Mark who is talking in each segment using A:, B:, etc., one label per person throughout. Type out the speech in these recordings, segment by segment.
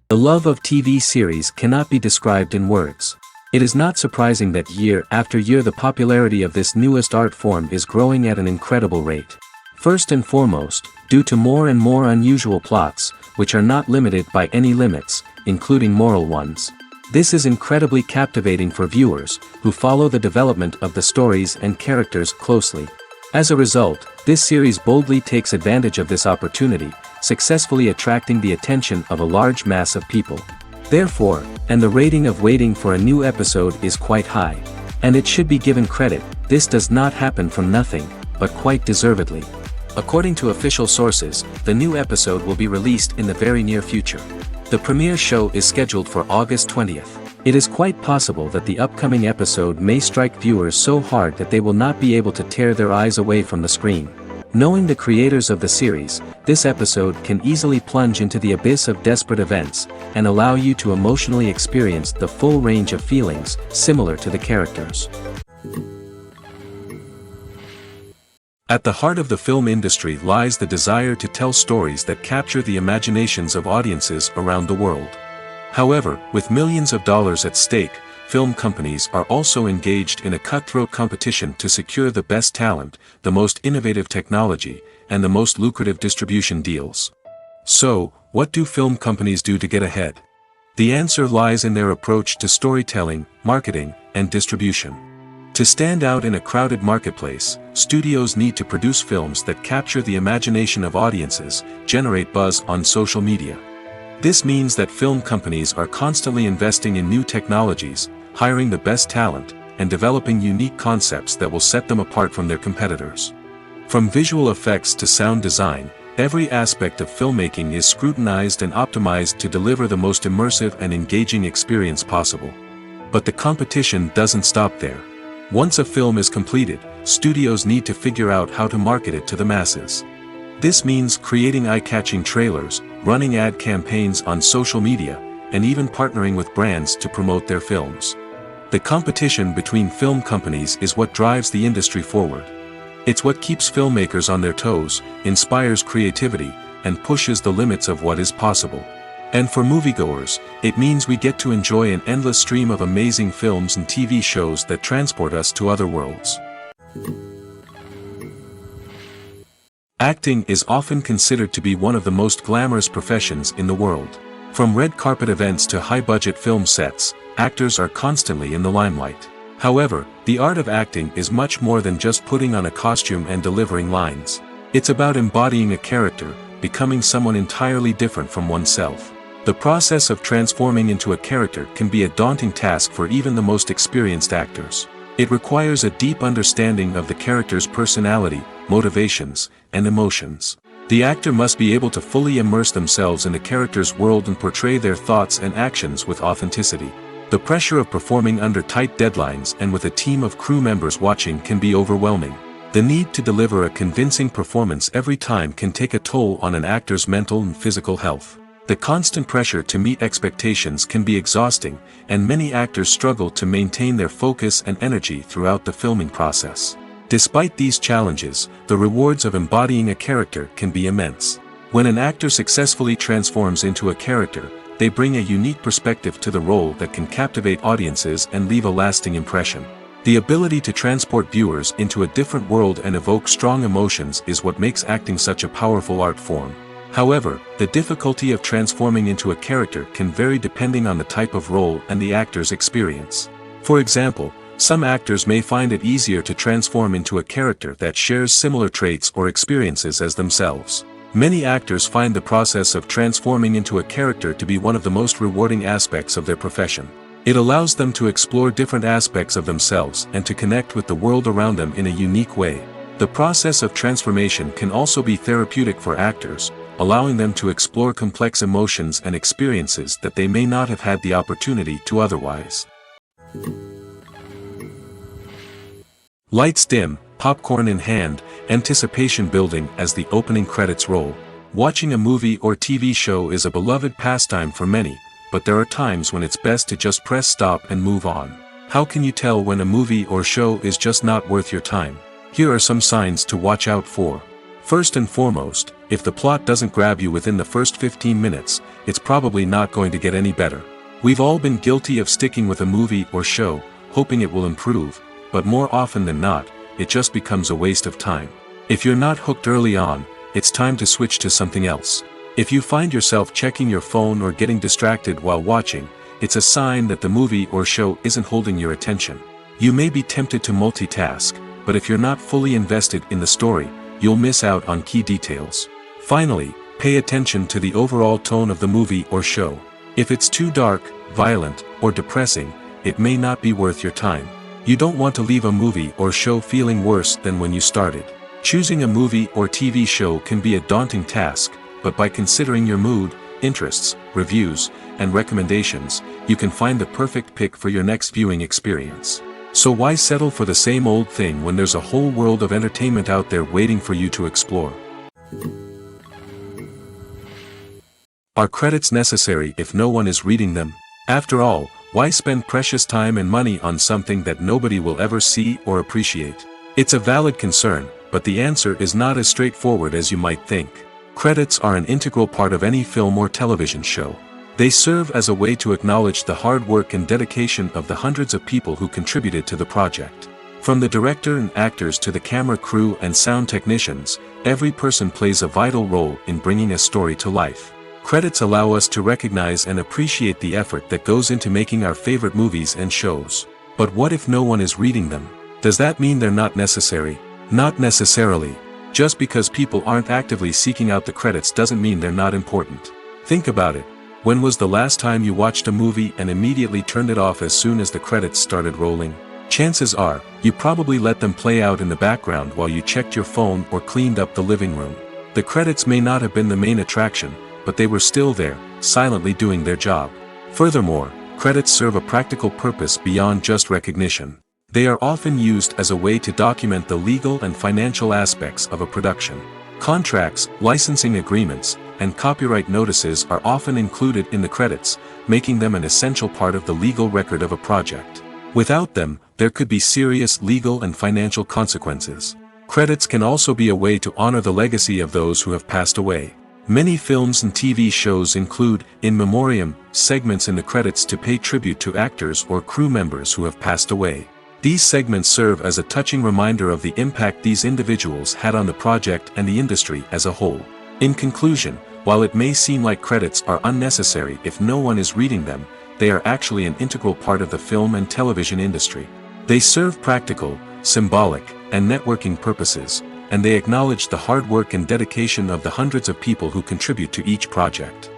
A: The love of TV series cannot be described in words. It is not surprising that year after year the popularity of this newest art form is growing at an incredible rate. First and foremost, due to more and more unusual plots, which are not limited by any limits, including moral ones. This is incredibly captivating for viewers, who follow the development of the stories and characters closely. As a result, this series boldly takes advantage of this opportunity, successfully attracting the attention of a large mass of people. Therefore, and the rating of waiting for a new episode is quite high. And it should be given credit, this does not happen from nothing, but quite deservedly. According to official sources, the new episode will be released in the very near future. The premiere show is scheduled for August 20th. It is quite possible that the upcoming episode may strike viewers so hard that they will not be able to tear their eyes away from the screen. Knowing the creators of the series, this episode can easily plunge into the abyss of desperate events, and allow you to emotionally experience the full range of feelings, similar to the characters. At the heart of the film industry lies the desire to tell stories that capture the imaginations of audiences around the world. However, with millions of dollars at stake, film companies are also engaged in a cutthroat competition to secure the best talent, the most innovative technology, and the most lucrative distribution deals. So, what do film companies do to get ahead? The answer lies in their approach to storytelling, marketing, and distribution. To stand out in a crowded marketplace, studios need to produce films that capture the imagination of audiences, generate buzz on social media. This means that film companies are constantly investing in new technologies, hiring the best talent, and developing unique concepts that will set them apart from their competitors. From visual effects to sound design, every aspect of filmmaking is scrutinized and optimized to deliver the most immersive and engaging experience possible. But the competition doesn't stop there. Once a film is completed, studios need to figure out how to market it to the masses. This means creating eye-catching trailers, running ad campaigns on social media, and even partnering with brands to promote their films. The competition between film companies is what drives the industry forward. It's what keeps filmmakers on their toes, inspires creativity, and pushes the limits of what is possible. And for moviegoers, it means we get to enjoy an endless stream of amazing films and TV shows that transport us to other worlds. Acting is often considered to be one of the most glamorous professions in the world. From red carpet events to high-budget film sets, actors are constantly in the limelight. However, the art of acting is much more than just putting on a costume and delivering lines. It's about embodying a character, becoming someone entirely different from oneself. The process of transforming into a character can be a daunting task for even the most experienced actors. It requires a deep understanding of the character's personality, motivations, and emotions. The actor must be able to fully immerse themselves in the character's world and portray their thoughts and actions with authenticity. The pressure of performing under tight deadlines and with a team of crew members watching can be overwhelming. The need to deliver a convincing performance every time can take a toll on an actor's mental and physical health. The constant pressure to meet expectations can be exhausting, and many actors struggle to maintain their focus and energy throughout the filming process. Despite these challenges, the rewards of embodying a character can be immense. When an actor successfully transforms into a character, they bring a unique perspective to the role that can captivate audiences and leave a lasting impression. The ability to transport viewers into a different world and evoke strong emotions is what makes acting such a powerful art form. However, the difficulty of transforming into a character can vary depending on the type of role and the actor's experience. For example, some actors may find it easier to transform into a character that shares similar traits or experiences as themselves. Many actors find the process of transforming into a character to be one of the most rewarding aspects of their profession. It allows them to explore different aspects of themselves and to connect with the world around them in a unique way. The process of transformation can also be therapeutic for actors, allowing them to explore complex emotions and experiences that they may not have had the opportunity to otherwise. Lights dim, popcorn in hand, anticipation building as the opening credits roll. Watching a movie or TV show is a beloved pastime for many, but there are times when it's best to just press stop and move on. How can you tell when a movie or show is just not worth your time? Here are some signs to watch out for. First and foremost, if the plot doesn't grab you within the first 15 minutes, it's probably not going to get any better. We've all been guilty of sticking with a movie or show, hoping it will improve, but more often than not, it just becomes a waste of time. If you're not hooked early on, it's time to switch to something else. If you find yourself checking your phone or getting distracted while watching, it's a sign that the movie or show isn't holding your attention. You may be tempted to multitask, but if you're not fully invested in the story, you'll miss out on key details. Finally, pay attention to the overall tone of the movie or show. If it's too dark, violent, or depressing, it may not be worth your time. You don't want to leave a movie or show feeling worse than when you started. Choosing a movie or TV show can be a daunting task, but by considering your mood, interests, reviews, and recommendations, you can find the perfect pick for your next viewing experience. So why settle for the same old thing when there's a whole world of entertainment out there waiting for you to explore? Are credits necessary if no one is reading them? After all, why spend precious time and money on something that nobody will ever see or appreciate? It's a valid concern, but the answer is not as straightforward as you might think. Credits are an integral part of any film or television show. They serve as a way to acknowledge the hard work and dedication of the hundreds of people who contributed to the project. From the director and actors to the camera crew and sound technicians, every person plays a vital role in bringing a story to life. Credits allow us to recognize and appreciate the effort that goes into making our favorite movies and shows. But what if no one is reading them? Does that mean they're not necessary? Not necessarily. Just because people aren't actively seeking out the credits doesn't mean they're not important. Think about it. When was the last time you watched a movie and immediately turned it off as soon as the credits started rolling? Chances are, you probably let them play out in the background while you checked your phone or cleaned up the living room. The credits may not have been the main attraction, but they were still there, silently doing their job. Furthermore, credits serve a practical purpose beyond just recognition. They are often used as a way to document the legal and financial aspects of a production. Contracts, licensing agreements, and copyright notices are often included in the credits, making them an essential part of the legal record of a project. Without them, there could be serious legal and financial consequences. Credits can also be a way to honor the legacy of those who have passed away. Many films and TV shows include, in memoriam, segments in the credits to pay tribute to actors or crew members who have passed away. These segments serve as a touching reminder of the impact these individuals had on the project and the industry as a whole. In conclusion, while it may seem like credits are unnecessary if no one is reading them, they are actually an integral part of the film and television industry. They serve practical, symbolic, and networking purposes, and they acknowledge the hard work and dedication of the hundreds of people who contribute to each project.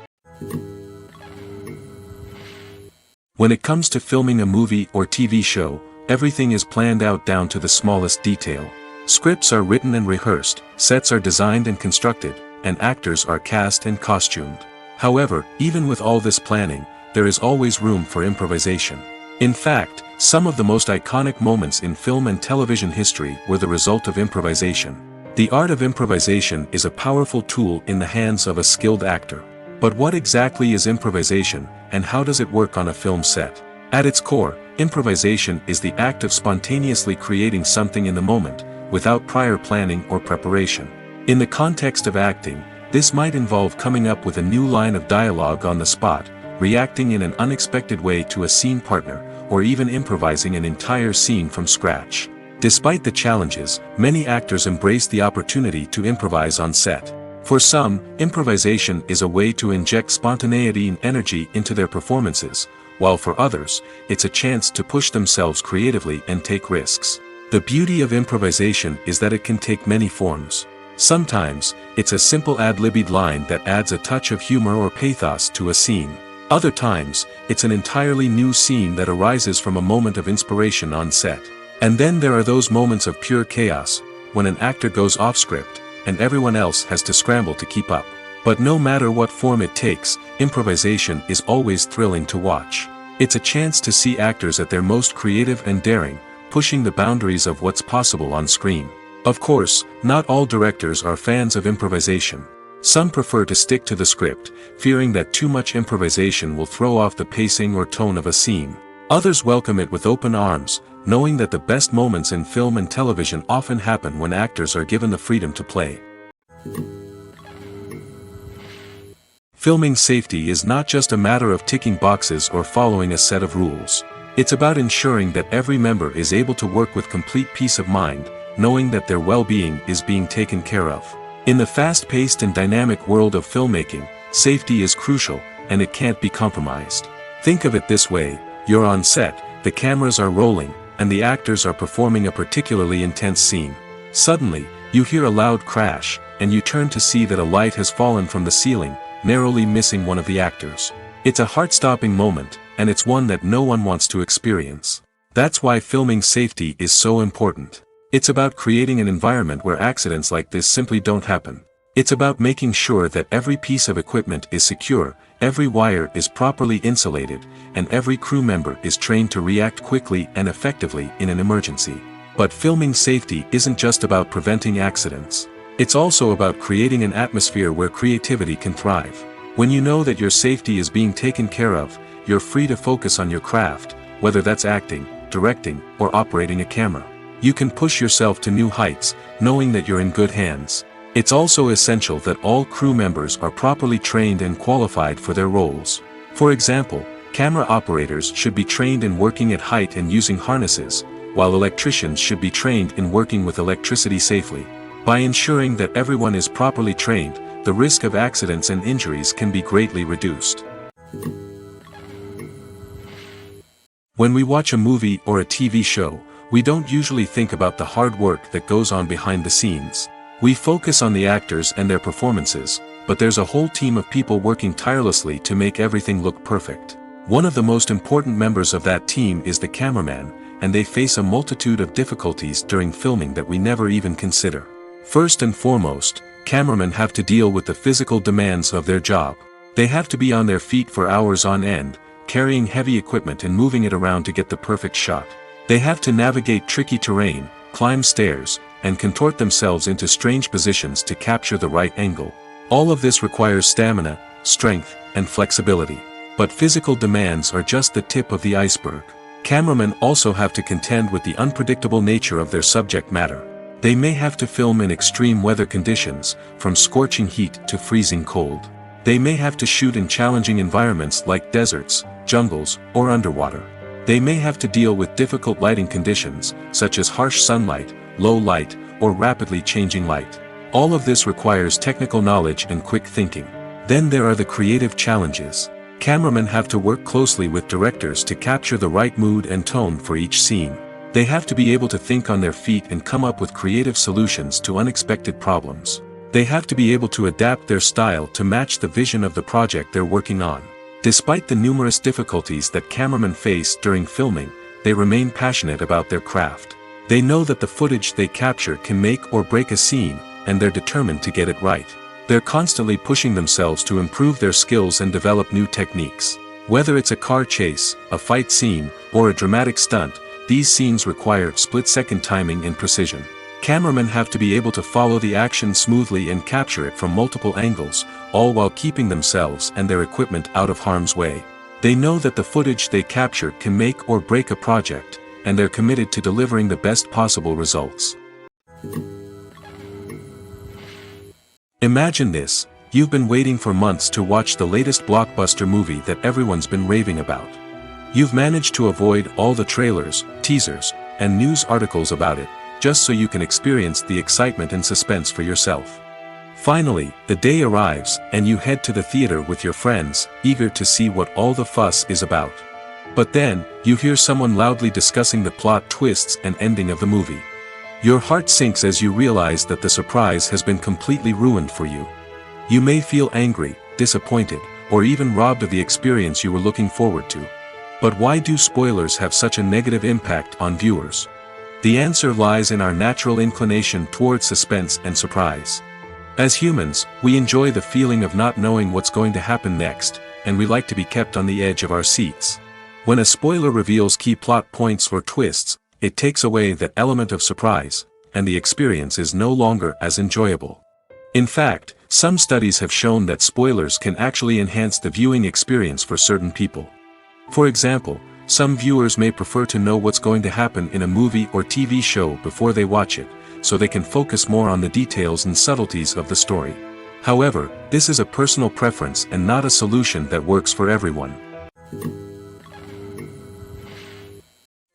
A: When it comes to filming a movie or TV show, everything is planned out down to the smallest detail. Scripts are written and rehearsed, sets are designed and constructed, and actors are cast and costumed. However, even with all this planning, there is always room for improvisation. In fact, some of the most iconic moments in film and television history were the result of improvisation. The art of improvisation is a powerful tool in the hands of a skilled actor. But what exactly is improvisation, and how does it work on a film set? At its core, improvisation is the act of spontaneously creating something in the moment, without prior planning or preparation. In the context of acting, this might involve coming up with a new line of dialogue on the spot, reacting in an unexpected way to a scene partner, or even improvising an entire scene from scratch. Despite the challenges, many actors embrace the opportunity to improvise on set. For some, improvisation is a way to inject spontaneity and energy into their performances, while for others, it's a chance to push themselves creatively and take risks. The beauty of improvisation is that it can take many forms. Sometimes, it's a simple ad-libbed line that adds a touch of humor or pathos to a scene. Other times, it's an entirely new scene that arises from a moment of inspiration on set. And then there are those moments of pure chaos, when an actor goes off script, and everyone else has to scramble to keep up. But no matter what form it takes, improvisation is always thrilling to watch. It's a chance to see actors at their most creative and daring, pushing the boundaries of what's possible on screen. Of course, not all directors are fans of improvisation. Some prefer to stick to the script, fearing that too much improvisation will throw off the pacing or tone of a scene. Others welcome it with open arms, knowing that the best moments in film and television often happen when actors are given the freedom to play. Filming safety is not just a matter of ticking boxes or following a set of rules. It's about ensuring that every member is able to work with complete peace of mind, knowing that their well-being is being taken care of. In the fast-paced and dynamic world of filmmaking, safety is crucial, and it can't be compromised. Think of it this way: you're on set, the cameras are rolling, and the actors are performing a particularly intense scene. Suddenly, you hear a loud crash, and you turn to see that a light has fallen from the ceiling, narrowly missing one of the actors. It's a heart-stopping moment, and it's one that no one wants to experience. That's why filming safety is so important. It's about creating an environment where accidents like this simply don't happen. It's about making sure that every piece of equipment is secure, every wire is properly insulated, and every crew member is trained to react quickly and effectively in an emergency. But filming safety isn't just about preventing accidents. It's also about creating an atmosphere where creativity can thrive. When you know that your safety is being taken care of, you're free to focus on your craft, whether that's acting, directing, or operating a camera. You can push yourself to new heights, knowing that you're in good hands. It's also essential that all crew members are properly trained and qualified for their roles. For example, camera operators should be trained in working at height and using harnesses, while electricians should be trained in working with electricity safely. By ensuring that everyone is properly trained, the risk of accidents and injuries can be greatly reduced. When we watch a movie or a TV show, we don't usually think about the hard work that goes on behind the scenes. We focus on the actors and their performances, but there's a whole team of people working tirelessly to make everything look perfect. One of the most important members of that team is the cameraman, and they face a multitude of difficulties during filming that we never even consider. First and foremost, cameramen have to deal with the physical demands of their job. They have to be on their feet for hours on end, carrying heavy equipment and moving it around to get the perfect shot. They have to navigate tricky terrain, climb stairs, and contort themselves into strange positions to capture the right angle. All of this requires stamina, strength, and flexibility. But physical demands are just the tip of the iceberg. Cameramen also have to contend with the unpredictable nature of their subject matter. They may have to film in extreme weather conditions, from scorching heat to freezing cold. They may have to shoot in challenging environments like deserts, jungles, or underwater. They may have to deal with difficult lighting conditions, such as harsh sunlight, low light, or rapidly changing light. All of this requires technical knowledge and quick thinking. Then there are the creative challenges. Cameramen have to work closely with directors to capture the right mood and tone for each scene. They have to be able to think on their feet and come up with creative solutions to unexpected problems. They have to be able to adapt their style to match the vision of the project they're working on. Despite the numerous difficulties that cameramen face during filming, they remain passionate about their craft. They know that the footage they capture can make or break a scene, and they're determined to get it right. They're constantly pushing themselves to improve their skills and develop new techniques. Whether it's a car chase, a fight scene, or a dramatic stunt, these scenes require split-second timing and precision. Cameramen have to be able to follow the action smoothly and capture it from multiple angles, all while keeping themselves and their equipment out of harm's way. They know that the footage they capture can make or break a project, and they're committed to delivering the best possible results. Imagine this: you've been waiting for months to watch the latest blockbuster movie that everyone's been raving about. You've managed to avoid all the trailers, teasers, and news articles about it, just so you can experience the excitement and suspense for yourself. Finally, the day arrives, and you head to the theater with your friends, eager to see what all the fuss is about. But then, you hear someone loudly discussing the plot twists and ending of the movie. Your heart sinks as you realize that the surprise has been completely ruined for you. You may feel angry, disappointed, or even robbed of the experience you were looking forward to. But why do spoilers have such a negative impact on viewers? The answer lies in our natural inclination toward suspense and surprise. As humans, we enjoy the feeling of not knowing what's going to happen next, and we like to be kept on the edge of our seats. When a spoiler reveals key plot points or twists, it takes away that element of surprise, and the experience is no longer as enjoyable. In fact, some studies have shown that spoilers can actually enhance the viewing experience for certain people. For example, some viewers may prefer to know what's going to happen in a movie or TV show before they watch it, so they can focus more on the details and subtleties of the story. However, this is a personal preference and not a solution that works for everyone.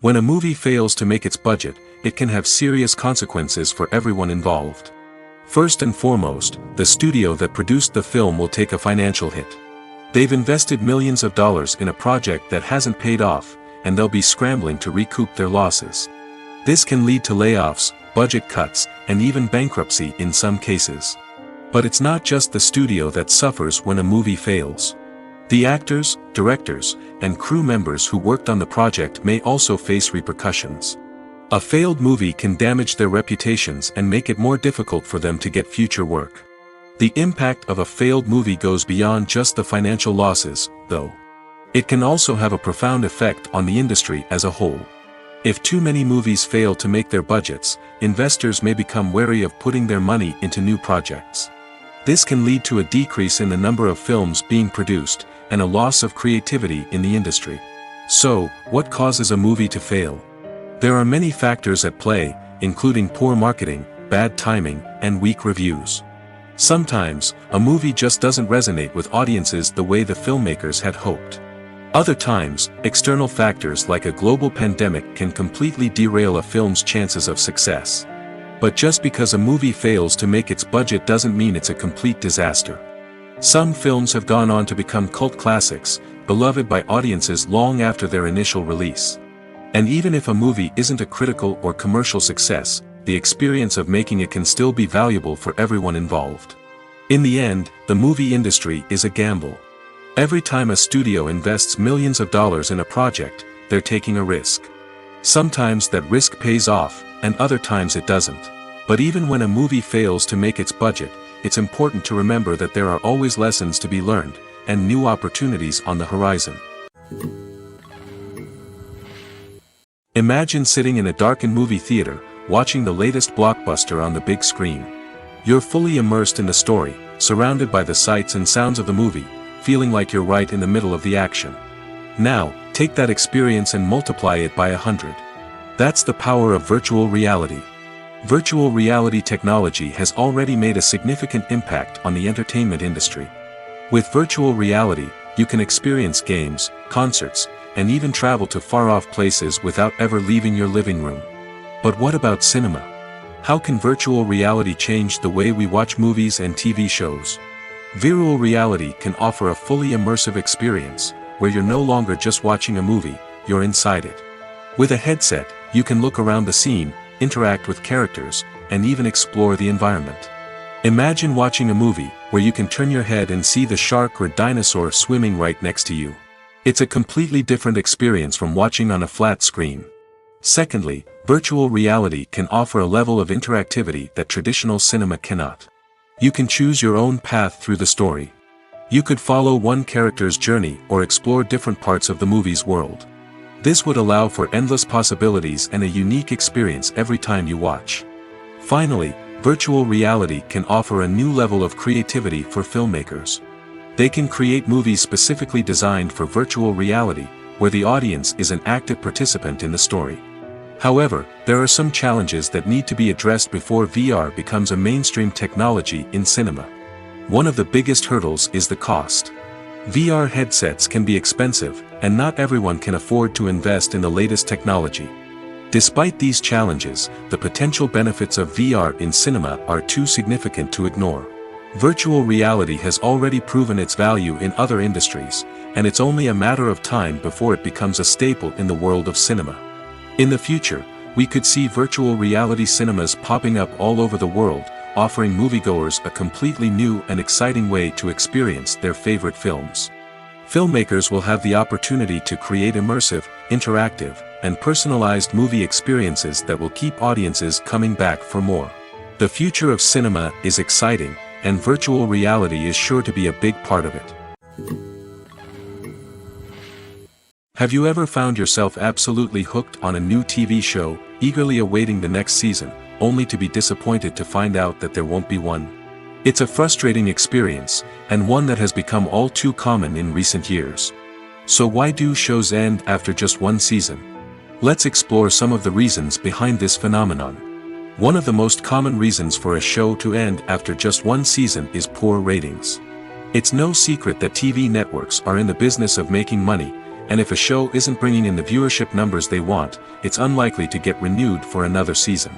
A: When a movie fails to make its budget, it can have serious consequences for everyone involved. First and foremost, the studio that produced the film will take a financial hit. They've invested millions of dollars in a project that hasn't paid off, and they'll be scrambling to recoup their losses. This can lead to layoffs, budget cuts, and even bankruptcy in some cases. But it's not just the studio that suffers when a movie fails. The actors, directors, and crew members who worked on the project may also face repercussions. A failed movie can damage their reputations and make it more difficult for them to get future work. The impact of a failed movie goes beyond just the financial losses, though. It can also have a profound effect on the industry as a whole. If too many movies fail to make their budgets, investors may become wary of putting their money into new projects. This can lead to a decrease in the number of films being produced, and a loss of creativity in the industry. So, what causes a movie to fail? There are many factors at play, including poor marketing, bad timing, and weak reviews. Sometimes, a movie just doesn't resonate with audiences the way the filmmakers had hoped. Other times, external factors like a global pandemic can completely derail a film's chances of success. But just because a movie fails to make its budget doesn't mean it's a complete disaster. Some films have gone on to become cult classics, beloved by audiences long after their initial release. And even if a movie isn't a critical or commercial success, the experience of making it can still be valuable for everyone involved. In the end, the movie industry is a gamble. Every time a studio invests millions of dollars in a project, they're taking a risk. Sometimes that risk pays off, and other times it doesn't. But even when a movie fails to make its budget, it's important to remember that there are always lessons to be learned, and new opportunities on the horizon. Imagine sitting in a darkened movie theater, watching the latest blockbuster on the big screen. You're fully immersed in the story, surrounded by the sights and sounds of the movie, feeling like you're right in the middle of the action. Now, take that experience and multiply it by 100. That's the power of virtual reality. Virtual reality technology has already made a significant impact on the entertainment industry. With virtual reality, you can experience games, concerts, and even travel to far-off places without ever leaving your living room. But what about cinema? How can virtual reality change the way we watch movies and TV shows? Virtual reality can offer a fully immersive experience, where you're no longer just watching a movie, you're inside it. With a headset, you can look around the scene, interact with characters, and even explore the environment. Imagine watching a movie, where you can turn your head and see the shark or dinosaur swimming right next to you. It's a completely different experience from watching on a flat screen. Secondly, virtual reality can offer a level of interactivity that traditional cinema cannot. You can choose your own path through the story. You could follow one character's journey or explore different parts of the movie's world. This would allow for endless possibilities and a unique experience every time you watch. Finally, virtual reality can offer a new level of creativity for filmmakers. They can create movies specifically designed for virtual reality, where the audience is an active participant in the story. However, there are some challenges that need to be addressed before VR becomes a mainstream technology in cinema. One of the biggest hurdles is the cost. VR headsets can be expensive, and not everyone can afford to invest in the latest technology. Despite these challenges, the potential benefits of VR in cinema are too significant to ignore. Virtual reality has already proven its value in other industries, and it's only a matter of time before it becomes a staple in the world of cinema. In the future, we could see virtual reality cinemas popping up all over the world, offering moviegoers a completely new and exciting way to experience their favorite films. Filmmakers will have the opportunity to create immersive, interactive, and personalized movie experiences that will keep audiences coming back for more. The future of cinema is exciting, and virtual reality is sure to be a big part of it. Have you ever found yourself absolutely hooked on a new TV show, eagerly awaiting the next season, only to be disappointed to find out that there won't be one? It's a frustrating experience, and one that has become all too common in recent years. So why do shows end after just one season? Let's explore some of the reasons behind this phenomenon. One of the most common reasons for a show to end after just one season is poor ratings. It's no secret that TV networks are in the business of making money, and if a show isn't bringing in the viewership numbers they want, it's unlikely to get renewed for another season.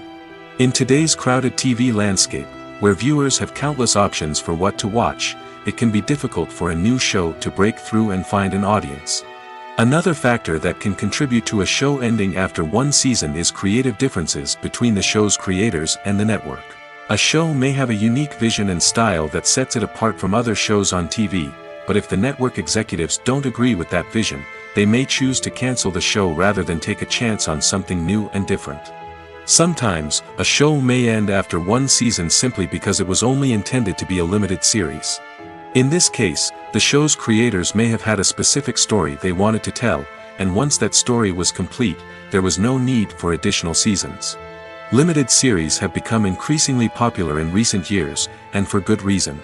A: In today's crowded TV landscape, where viewers have countless options for what to watch, it can be difficult for a new show to break through and find an audience. Another factor that can contribute to a show ending after one season is creative differences between the show's creators and the network. A show may have a unique vision and style that sets it apart from other shows on TV, but if the network executives don't agree with that vision, they may choose to cancel the show rather than take a chance on something new and different. Sometimes, a show may end after one season simply because it was only intended to be a limited series. In this case, the show's creators may have had a specific story they wanted to tell, and once that story was complete, there was no need for additional seasons. Limited series have become increasingly popular in recent years, and for good reason.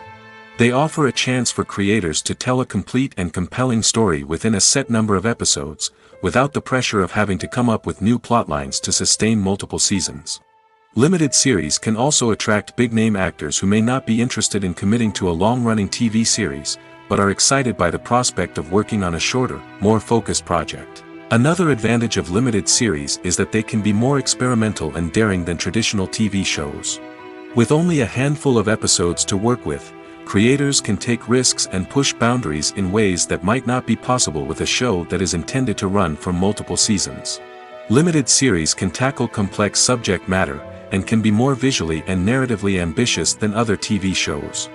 A: They offer a chance for creators to tell a complete and compelling story within a set number of episodes, without the pressure of having to come up with new plotlines to sustain multiple seasons. Limited series can also attract big-name actors who may not be interested in committing to a long-running TV series, but are excited by the prospect of working on a shorter, more focused project. Another advantage of limited series is that they can be more experimental and daring than traditional TV shows. With only a handful of episodes to work with, creators can take risks and push boundaries in ways that might not be possible with a show that is intended to run for multiple seasons. Limited series can tackle complex subject matter, and can be more visually and narratively ambitious than other TV shows.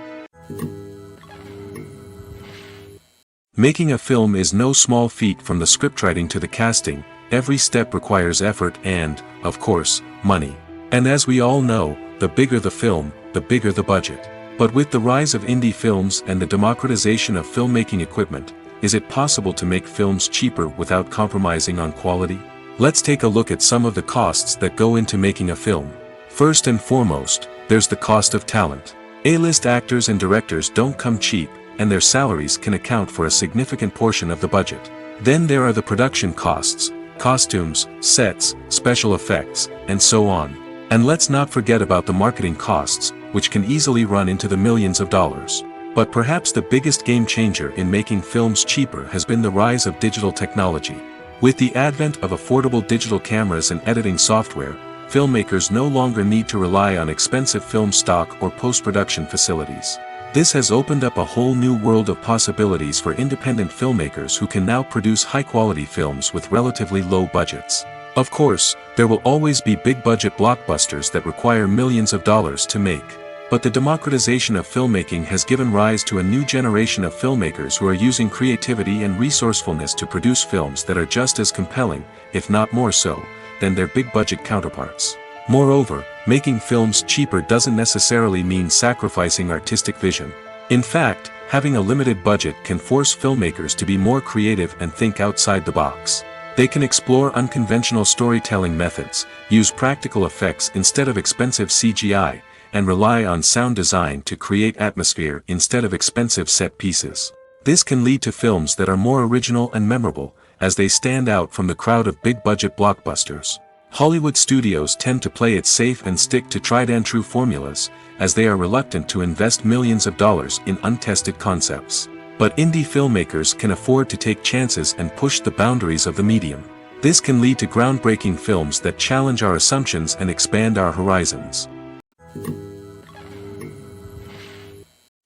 A: Making a film is no small feat. From the scriptwriting to the casting, every step requires effort and, of course, money. And as we all know, the bigger the film, the bigger the budget. But with the rise of indie films and the democratization of filmmaking equipment, is it possible to make films cheaper without compromising on quality? Let's take a look at some of the costs that go into making a film. First and foremost, there's the cost of talent. A-list actors and directors don't come cheap, and their salaries can account for a significant portion of the budget. Then there are the production costs, costumes, sets, special effects, and so on. And let's not forget about the marketing costs, which can easily run into the millions of dollars. But perhaps the biggest game changer in making films cheaper has been the rise of digital technology. With the advent of affordable digital cameras and editing software, filmmakers no longer need to rely on expensive film stock or post-production facilities. This has opened up a whole new world of possibilities for independent filmmakers who can now produce high-quality films with relatively low budgets. Of course, there will always be big-budget blockbusters that require millions of dollars to make. But the democratization of filmmaking has given rise to a new generation of filmmakers who are using creativity and resourcefulness to produce films that are just as compelling, if not more so, than their big-budget counterparts. Moreover, making films cheaper doesn't necessarily mean sacrificing artistic vision. In fact, having a limited budget can force filmmakers to be more creative and think outside the box. They can explore unconventional storytelling methods, use practical effects instead of expensive CGI, and rely on sound design to create atmosphere instead of expensive set pieces. This can lead to films that are more original and memorable, as they stand out from the crowd of big-budget blockbusters. Hollywood studios tend to play it safe and stick to tried-and-true formulas, as they are reluctant to invest millions of dollars in untested concepts. But indie filmmakers can afford to take chances and push the boundaries of the medium. This can lead to groundbreaking films that challenge our assumptions and expand our horizons.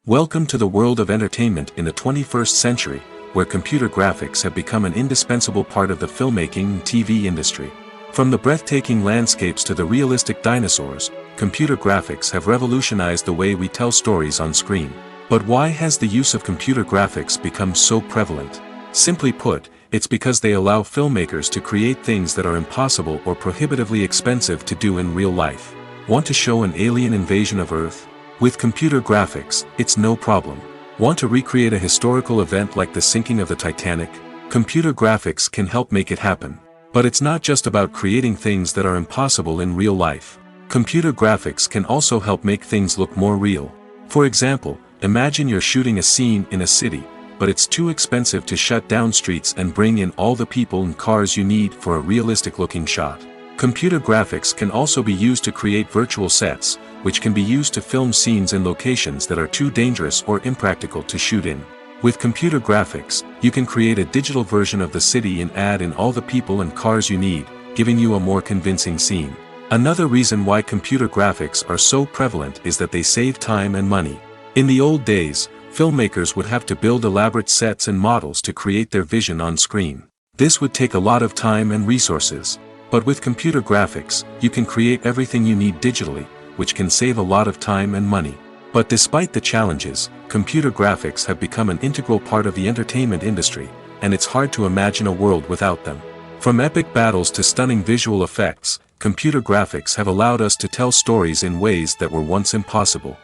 A: Welcome to the world of entertainment in the 21st century, where computer graphics have become an indispensable part of the filmmaking and TV industry. From the breathtaking landscapes to the realistic dinosaurs, computer graphics have revolutionized the way we tell stories on screen. But why has the use of computer graphics become so prevalent? Simply put, it's because they allow filmmakers to create things that are impossible or prohibitively expensive to do in real life. Want to show an alien invasion of Earth? With computer graphics, it's no problem. Want to recreate a historical event like the sinking of the Titanic? Computer graphics can help make it happen. But it's not just about creating things that are impossible in real life. Computer graphics can also help make things look more real. For example, imagine you're shooting a scene in a city, but it's too expensive to shut down streets and bring in all the people and cars you need for a realistic-looking shot. Computer graphics can also be used to create virtual sets, which can be used to film scenes in locations that are too dangerous or impractical to shoot in. With computer graphics, you can create a digital version of the city and add in all the people and cars you need, giving you a more convincing scene. Another reason why computer graphics are so prevalent is that they save time and money. In the old days, filmmakers would have to build elaborate sets and models to create their vision on screen. This would take a lot of time and resources. But with computer graphics, you can create everything you need digitally, which can save a lot of time and money. But despite the challenges, computer graphics have become an integral part of the entertainment industry, and it's hard to imagine a world without them. From epic battles to stunning visual effects, computer graphics have allowed us to tell stories in ways that were once impossible.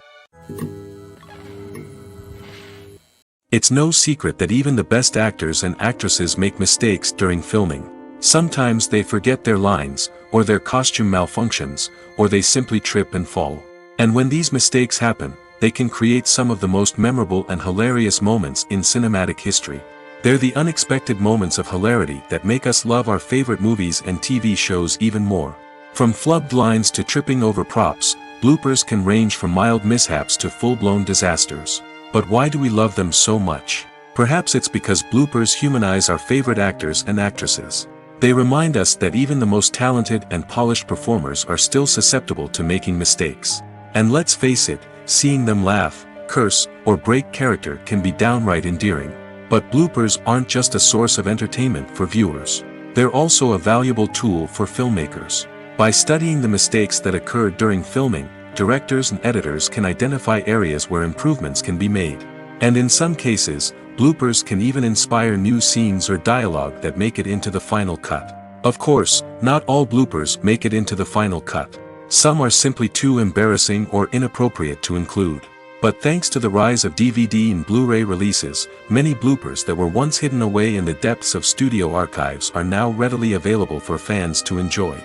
A: It's no secret that even the best actors and actresses make mistakes during filming. Sometimes they forget their lines, or their costume malfunctions, or they simply trip and fall. And when these mistakes happen, they can create some of the most memorable and hilarious moments in cinematic history. They're the unexpected moments of hilarity that make us love our favorite movies and TV shows even more. From flubbed lines to tripping over props, bloopers can range from mild mishaps to full-blown disasters. But why do we love them so much? Perhaps it's because bloopers humanize our favorite actors and actresses. They remind us that even the most talented and polished performers are still susceptible to making mistakes. And let's face it, seeing them laugh, curse, or break character can be downright endearing. But bloopers aren't just a source of entertainment for viewers. They're also a valuable tool for filmmakers. By studying the mistakes that occurred during filming, directors and editors can identify areas where improvements can be made. And in some cases, bloopers can even inspire new scenes or dialogue that make it into the final cut. Of course, not all bloopers make it into the final cut. Some are simply too embarrassing or inappropriate to include. But thanks to the rise of DVD and Blu-ray releases, many bloopers that were once hidden away in the depths of studio archives are now readily available for fans to enjoy.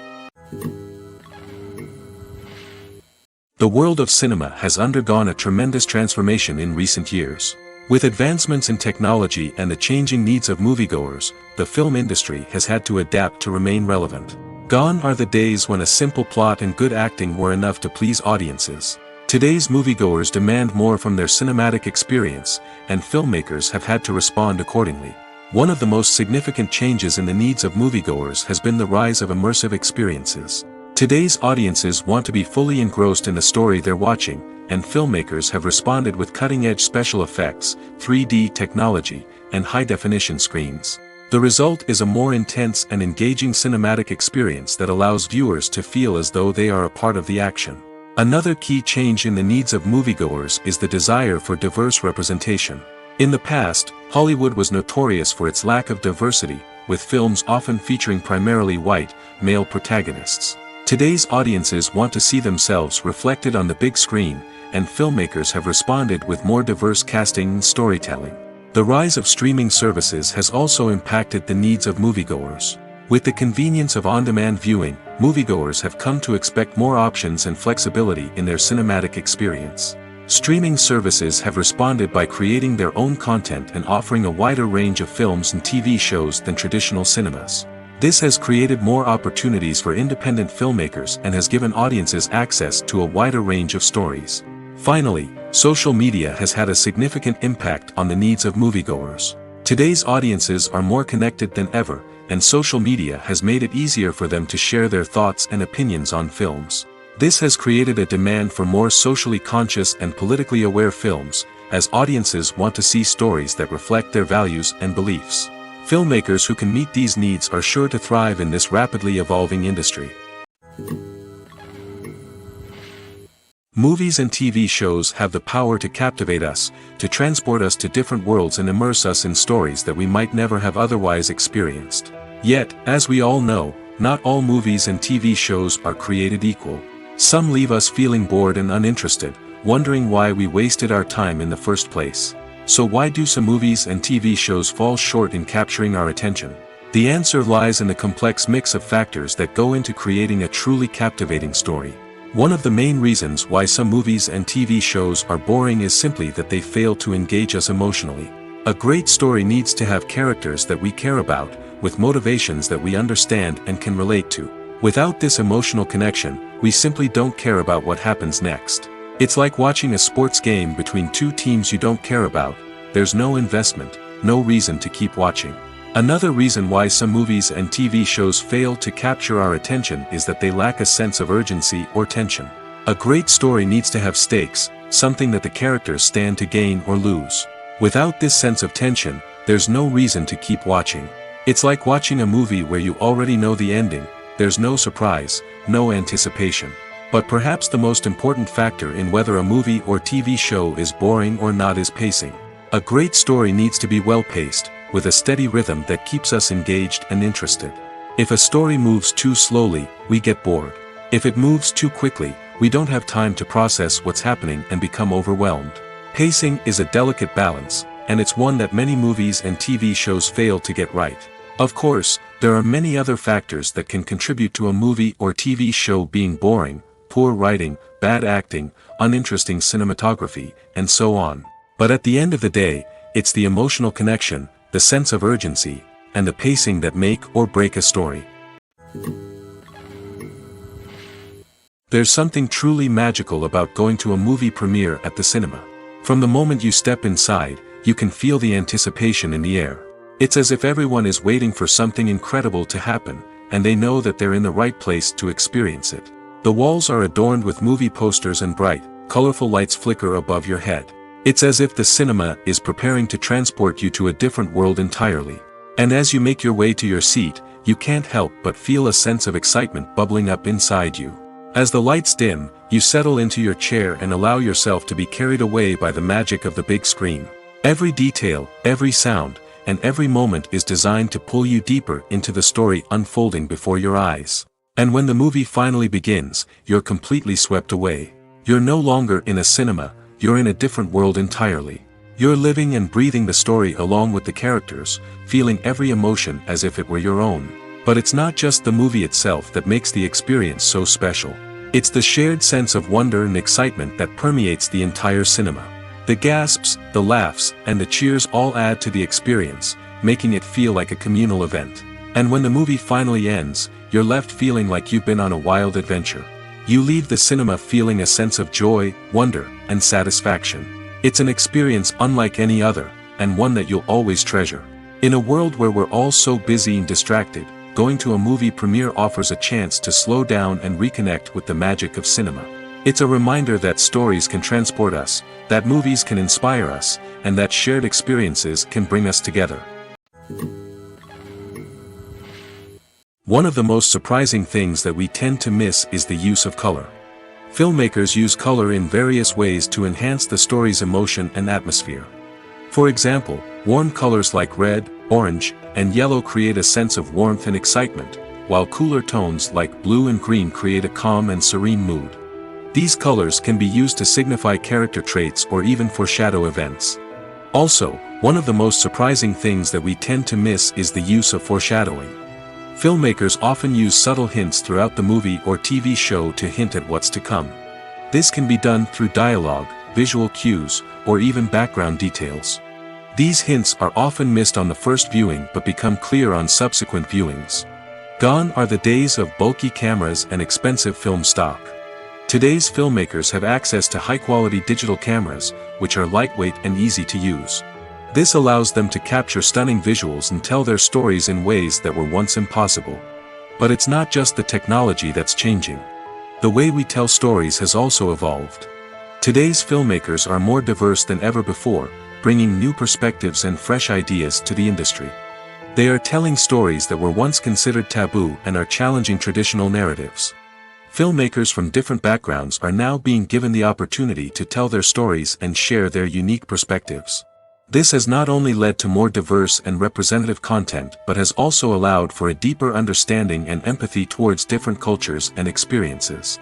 A: The world of cinema has undergone a tremendous transformation in recent years. With advancements in technology and the changing needs of moviegoers, the film industry has had to adapt to remain relevant. Gone are the days when a simple plot and good acting were enough to please audiences. Today's moviegoers demand more from their cinematic experience, and filmmakers have had to respond accordingly. One of the most significant changes in the needs of moviegoers has been the rise of immersive experiences. Today's audiences want to be fully engrossed in the story they're watching, and filmmakers have responded with cutting-edge special effects, 3D technology, and high-definition screens. The result is a more intense and engaging cinematic experience that allows viewers to feel as though they are a part of the action. Another key change in the needs of moviegoers is the desire for diverse representation. In the past, Hollywood was notorious for its lack of diversity, with films often featuring primarily white, male protagonists. Today's audiences want to see themselves reflected on the big screen, and filmmakers have responded with more diverse casting and storytelling. The rise of streaming services has also impacted the needs of moviegoers. With the convenience of on-demand viewing, moviegoers have come to expect more options and flexibility in their cinematic experience. Streaming services have responded by creating their own content and offering a wider range of films and TV shows than traditional cinemas. This has created more opportunities for independent filmmakers and has given audiences access to a wider range of stories. Finally, social media has had a significant impact on the needs of moviegoers. Today's audiences are more connected than ever, and social media has made it easier for them to share their thoughts and opinions on films. This has created a demand for more socially conscious and politically aware films, as audiences want to see stories that reflect their values and beliefs. Filmmakers who can meet these needs are sure to thrive in this rapidly evolving industry. Movies and TV shows have the power to captivate us, to transport us to different worlds and immerse us in stories that we might never have otherwise experienced. Yet, as we all know, not all movies and TV shows are created equal. Some leave us feeling bored and uninterested, wondering why we wasted our time in the first place. So why do some movies and TV shows fall short in capturing our attention? The answer lies in the complex mix of factors that go into creating a truly captivating story. One of the main reasons why some movies and TV shows are boring is simply that they fail to engage us emotionally. A great story needs to have characters that we care about, with motivations that we understand and can relate to. Without this emotional connection, we simply don't care about what happens next. It's like watching a sports game between two teams you don't care about. There's no investment, no reason to keep watching. Another reason why some movies and TV shows fail to capture our attention is that they lack a sense of urgency or tension. A great story needs to have stakes, something that the characters stand to gain or lose. Without this sense of tension, there's no reason to keep watching. It's like watching a movie where you already know the ending. There's no surprise, no anticipation. But perhaps the most important factor in whether a movie or TV show is boring or not is pacing. A great story needs to be well-paced, with a steady rhythm that keeps us engaged and interested. If a story moves too slowly, we get bored. If it moves too quickly, we don't have time to process what's happening and become overwhelmed. Pacing is a delicate balance, and it's one that many movies and TV shows fail to get right. Of course, there are many other factors that can contribute to a movie or TV show being boring: poor writing, bad acting, uninteresting cinematography, and so on. But at the end of the day, it's the emotional connection, the sense of urgency, and the pacing that make or break a story. There's something truly magical about going to a movie premiere at the cinema. From the moment you step inside, you can feel the anticipation in the air. It's as if everyone is waiting for something incredible to happen, and they know that they're in the right place to experience it. The walls are adorned with movie posters and bright, colorful lights flicker above your head. It's as if the cinema is preparing to transport you to a different world entirely. And as you make your way to your seat, you can't help but feel a sense of excitement bubbling up inside you. As the lights dim, you settle into your chair and allow yourself to be carried away by the magic of the big screen. Every detail, every sound, and every moment is designed to pull you deeper into the story unfolding before your eyes. And when the movie finally begins, you're completely swept away. You're no longer in a cinema, you're in a different world entirely. You're living and breathing the story along with the characters, feeling every emotion as if it were your own. But it's not just the movie itself that makes the experience so special. It's the shared sense of wonder and excitement that permeates the entire cinema. The gasps, the laughs, and the cheers all add to the experience, making it feel like a communal event. And when the movie finally ends, you're left feeling like you've been on a wild adventure. You leave the cinema feeling a sense of joy, wonder, and satisfaction. It's an experience unlike any other, and one that you'll always treasure. In a world where we're all so busy and distracted, going to a movie premiere offers a chance to slow down and reconnect with the magic of cinema. It's a reminder that stories can transport us, that movies can inspire us, and that shared experiences can bring us together. One of the most surprising things that we tend to miss is the use of color. Filmmakers use color in various ways to enhance the story's emotion and atmosphere. For example, warm colors like red, orange, and yellow create a sense of warmth and excitement, while cooler tones like blue and green create a calm and serene mood. These colors can be used to signify character traits or even foreshadow events. Also, one of the most surprising things that we tend to miss is the use of foreshadowing. Filmmakers often use subtle hints throughout the movie or TV show to hint at what's to come. This can be done through dialogue, visual cues, or even background details. These hints are often missed on the first viewing but become clear on subsequent viewings. Gone are the days of bulky cameras and expensive film stock. Today's filmmakers have access to high-quality digital cameras, which are lightweight and easy to use. This allows them to capture stunning visuals and tell their stories in ways that were once impossible. But it's not just the technology that's changing. The way we tell stories has also evolved. Today's filmmakers are more diverse than ever before, bringing new perspectives and fresh ideas to the industry. They are telling stories that were once considered taboo and are challenging traditional narratives. Filmmakers from different backgrounds are now being given the opportunity to tell their stories and share their unique perspectives. This has not only led to more diverse and representative content but has also allowed for a deeper understanding and empathy towards different cultures and experiences.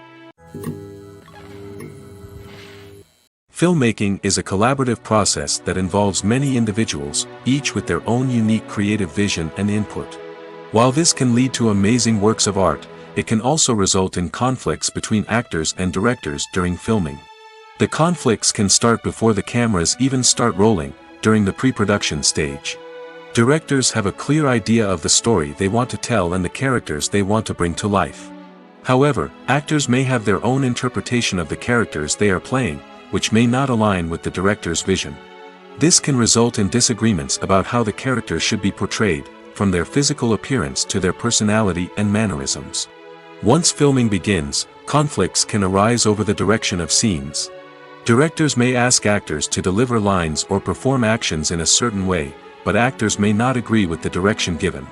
A: Filmmaking is a collaborative process that involves many individuals, each with their own unique creative vision and input. While this can lead to amazing works of art, it can also result in conflicts between actors and directors during filming. The conflicts can start before the cameras even start rolling, during the pre-production stage. Directors have a clear idea of the story they want to tell and the characters they want to bring to life. However, actors may have their own interpretation of the characters they are playing, which may not align with the director's vision. This can result in disagreements about how the characters should be portrayed, from their physical appearance to their personality and mannerisms. Once filming begins, conflicts can arise over the direction of scenes. Directors may ask actors to deliver lines or perform actions in a certain way, but actors may not agree with the direction given.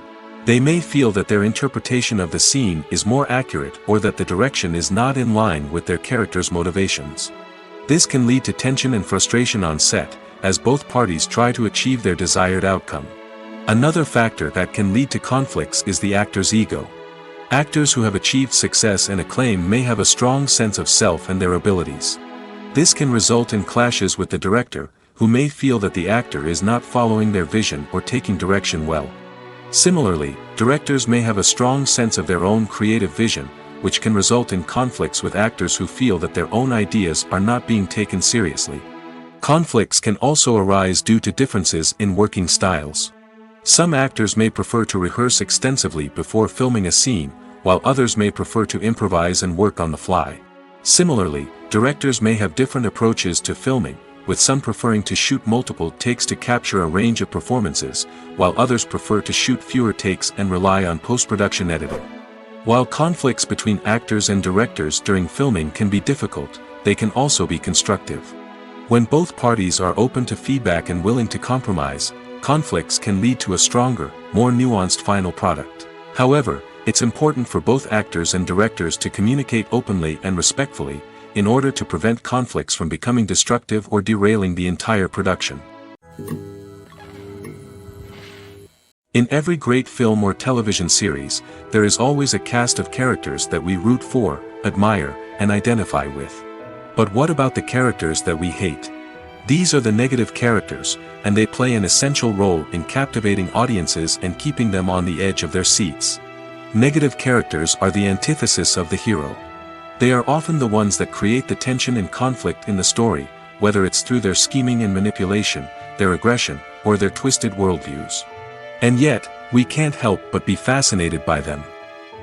A: They may feel that their interpretation of the scene is more accurate or that the direction is not in line with their character's motivations. This can lead to tension and frustration on set, as both parties try to achieve their desired outcome. Another factor that can lead to conflicts is the actor's ego. Actors who have achieved success and acclaim may have a strong sense of self and their abilities. This can result in clashes with the director, who may feel that the actor is not following their vision or taking direction well. Similarly, directors may have a strong sense of their own creative vision, which can result in conflicts with actors who feel that their own ideas are not being taken seriously. Conflicts can also arise due to differences in working styles. Some actors may prefer to rehearse extensively before filming a scene, while others may prefer to improvise and work on the fly. Similarly, directors may have different approaches to filming, with some preferring to shoot multiple takes to capture a range of performances, while others prefer to shoot fewer takes and rely on post-production editing. While conflicts between actors and directors during filming can be difficult, they can also be constructive. When both parties are open to feedback and willing to compromise, conflicts can lead to a stronger, more nuanced final product. However, it's important for both actors and directors to communicate openly and respectfully, in order to prevent conflicts from becoming destructive or derailing the entire production. In every great film or television series, there is always a cast of characters that we root for, admire, and identify with. But what about the characters that we hate? These are the negative characters, and they play an essential role in captivating audiences and keeping them on the edge of their seats. Negative characters are the antithesis of the hero. They are often the ones that create the tension and conflict in the story, whether it's through their scheming and manipulation, their aggression, or their twisted worldviews. And yet, we can't help but be fascinated by them.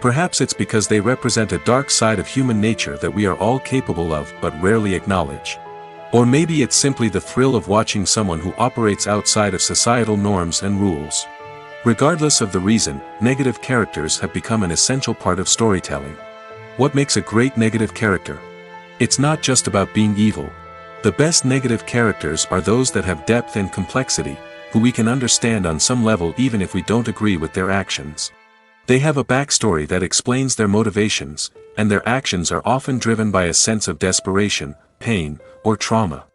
A: Perhaps it's because they represent a dark side of human nature that we are all capable of but rarely acknowledge. Or maybe it's simply the thrill of watching someone who operates outside of societal norms and rules. Regardless of the reason, negative characters have become an essential part of storytelling. What makes a great negative character? It's not just about being evil. The best negative characters are those that have depth and complexity, who we can understand on some level even if we don't agree with their actions. They have a backstory that explains their motivations, and their actions are often driven by a sense of desperation, pain, or trauma.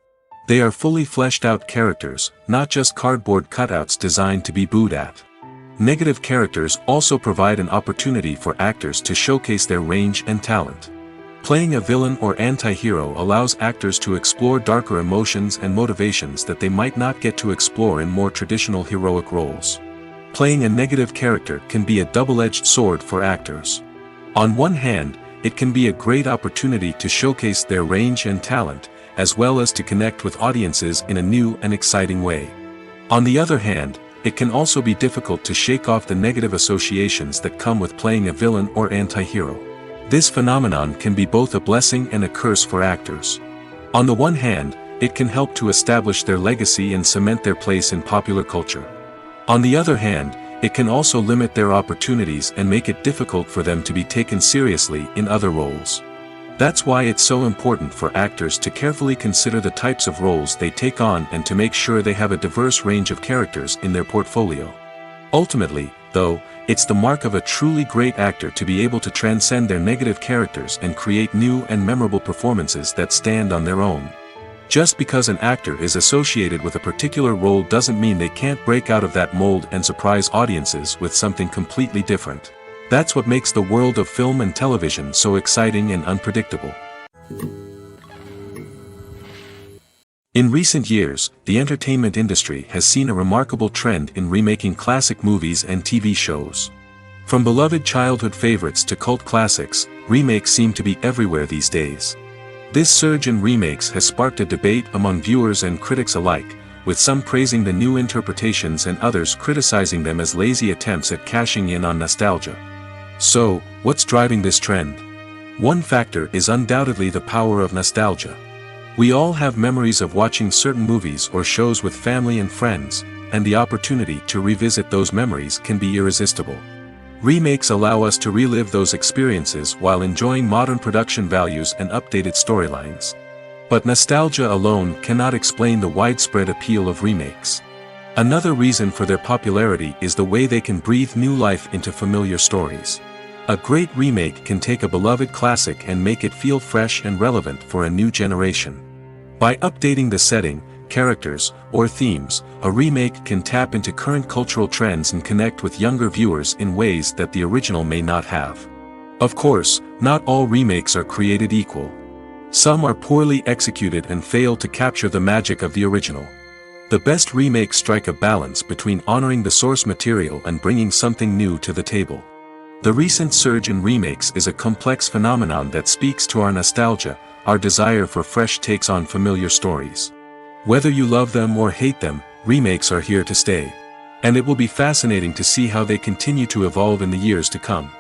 A: They are fully fleshed out characters, not just cardboard cutouts designed to be booed at. Negative characters also provide an opportunity for actors to showcase their range and talent. Playing a villain or anti-hero allows actors to explore darker emotions and motivations that they might not get to explore in more traditional heroic roles. Playing a negative character can be a double-edged sword for actors. On one hand, it can be a great opportunity to showcase their range and talent, as well as to connect with audiences in a new and exciting way. On the other hand, it can also be difficult to shake off the negative associations that come with playing a villain or anti-hero. This phenomenon can be both a blessing and a curse for actors. On the one hand, it can help to establish their legacy and cement their place in popular culture. On the other hand, it can also limit their opportunities and make it difficult for them to be taken seriously in other roles. That's why it's so important for actors to carefully consider the types of roles they take on and to make sure they have a diverse range of characters in their portfolio. Ultimately, though, it's the mark of a truly great actor to be able to transcend their negative characters and create new and memorable performances that stand on their own. Just because an actor is associated with a particular role doesn't mean they can't break out of that mold and surprise audiences with something completely different. That's what makes the world of film and television so exciting and unpredictable. In recent years, the entertainment industry has seen a remarkable trend in remaking classic movies and TV shows. From beloved childhood favorites to cult classics, remakes seem to be everywhere these days. This surge in remakes has sparked a debate among viewers and critics alike, with some praising the new interpretations and others criticizing them as lazy attempts at cashing in on nostalgia. So, what's driving this trend? One factor is undoubtedly the power of nostalgia. We all have memories of watching certain movies or shows with family and friends, and the opportunity to revisit those memories can be irresistible. Remakes allow us to relive those experiences while enjoying modern production values and updated storylines. But nostalgia alone cannot explain the widespread appeal of remakes. Another reason for their popularity is the way they can breathe new life into familiar stories. A great remake can take a beloved classic and make it feel fresh and relevant for a new generation. By updating the setting, characters, or themes, a remake can tap into current cultural trends and connect with younger viewers in ways that the original may not have. Of course, not all remakes are created equal. Some are poorly executed and fail to capture the magic of the original. The best remakes strike a balance between honoring the source material and bringing something new to the table. The recent surge in remakes is a complex phenomenon that speaks to our nostalgia, our desire for fresh takes on familiar stories. Whether you love them or hate them, remakes are here to stay. And it will be fascinating to see how they continue to evolve in the years to come.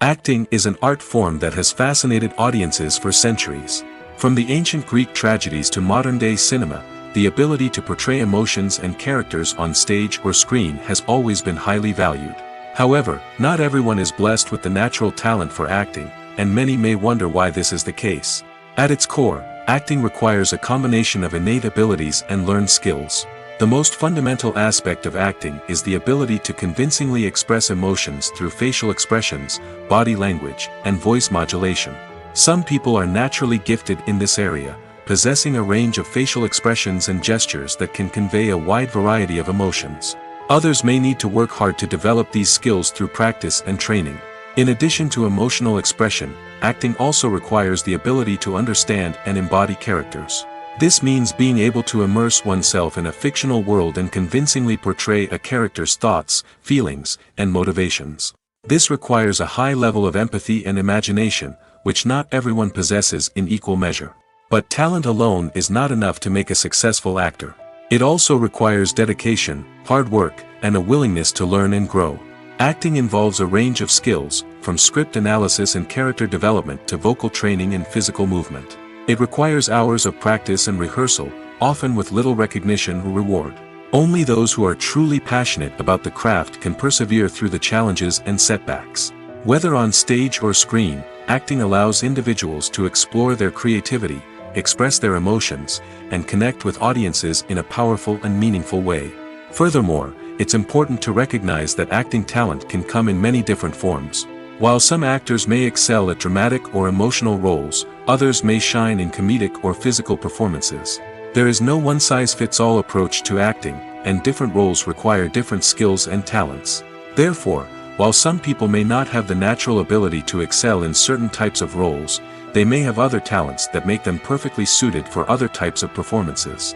A: Acting is an art form that has fascinated audiences for centuries. From the ancient Greek tragedies to modern-day cinema, the ability to portray emotions and characters on stage or screen has always been highly valued. However, not everyone is blessed with the natural talent for acting, and many may wonder why this is the case. At its core, acting requires a combination of innate abilities and learned skills. The most fundamental aspect of acting is the ability to convincingly express emotions through facial expressions, body language, and voice modulation. Some people are naturally gifted in this area, possessing a range of facial expressions and gestures that can convey a wide variety of emotions. Others may need to work hard to develop these skills through practice and training. In addition to emotional expression, acting also requires the ability to understand and embody characters. This means being able to immerse oneself in a fictional world and convincingly portray a character's thoughts, feelings, and motivations. This requires a high level of empathy and imagination, which not everyone possesses in equal measure. But talent alone is not enough to make a successful actor. It also requires dedication, hard work, and a willingness to learn and grow. Acting involves a range of skills, from script analysis and character development to vocal training and physical movement. It requires hours of practice and rehearsal, often with little recognition or reward. Only those who are truly passionate about the craft can persevere through the challenges and setbacks. Whether on stage or screen, acting allows individuals to explore their creativity, express their emotions, and connect with audiences in a powerful and meaningful way. Furthermore, it's important to recognize that acting talent can come in many different forms. While some actors may excel at dramatic or emotional roles, others may shine in comedic or physical performances. There is no one-size-fits-all approach to acting, and different roles require different skills and talents. Therefore, while some people may not have the natural ability to excel in certain types of roles, they may have other talents that make them perfectly suited for other types of performances.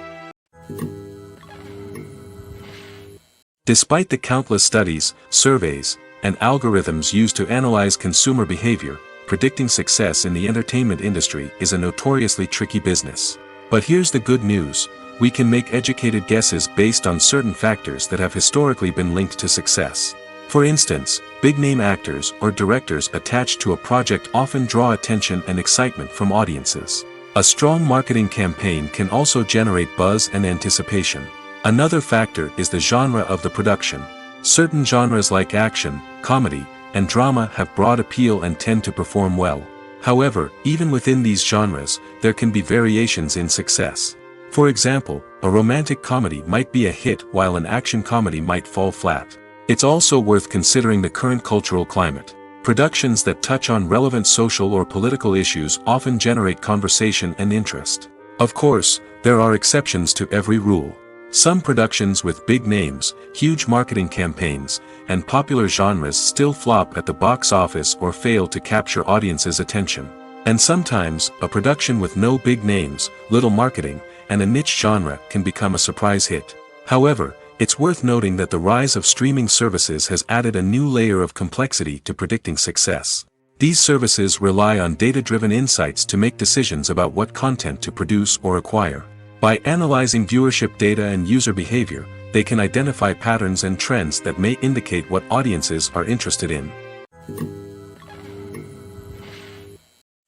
A: Despite the countless studies, surveys, and algorithms used to analyze consumer behavior, predicting success in the entertainment industry is a notoriously tricky business. But here's the good news: we can make educated guesses based on certain factors that have historically been linked to success. For instance, big-name actors or directors attached to a project often draw attention and excitement from audiences. A strong marketing campaign can also generate buzz and anticipation. Another factor is the genre of the production. Certain genres like action, comedy, and drama have broad appeal and tend to perform well. However, even within these genres, there can be variations in success. For example, a romantic comedy might be a hit while an action comedy might fall flat. It's also worth considering the current cultural climate. Productions that touch on relevant social or political issues often generate conversation and interest. Of course, there are exceptions to every rule. Some productions with big names, huge marketing campaigns, and popular genres still flop at the box office or fail to capture audiences' attention. And sometimes, a production with no big names, little marketing, and a niche genre can become a surprise hit. However, it's worth noting that the rise of streaming services has added a new layer of complexity to predicting success. These services rely on data-driven insights to make decisions about what content to produce or acquire. By analyzing viewership data and user behavior, they can identify patterns and trends that may indicate what audiences are interested in.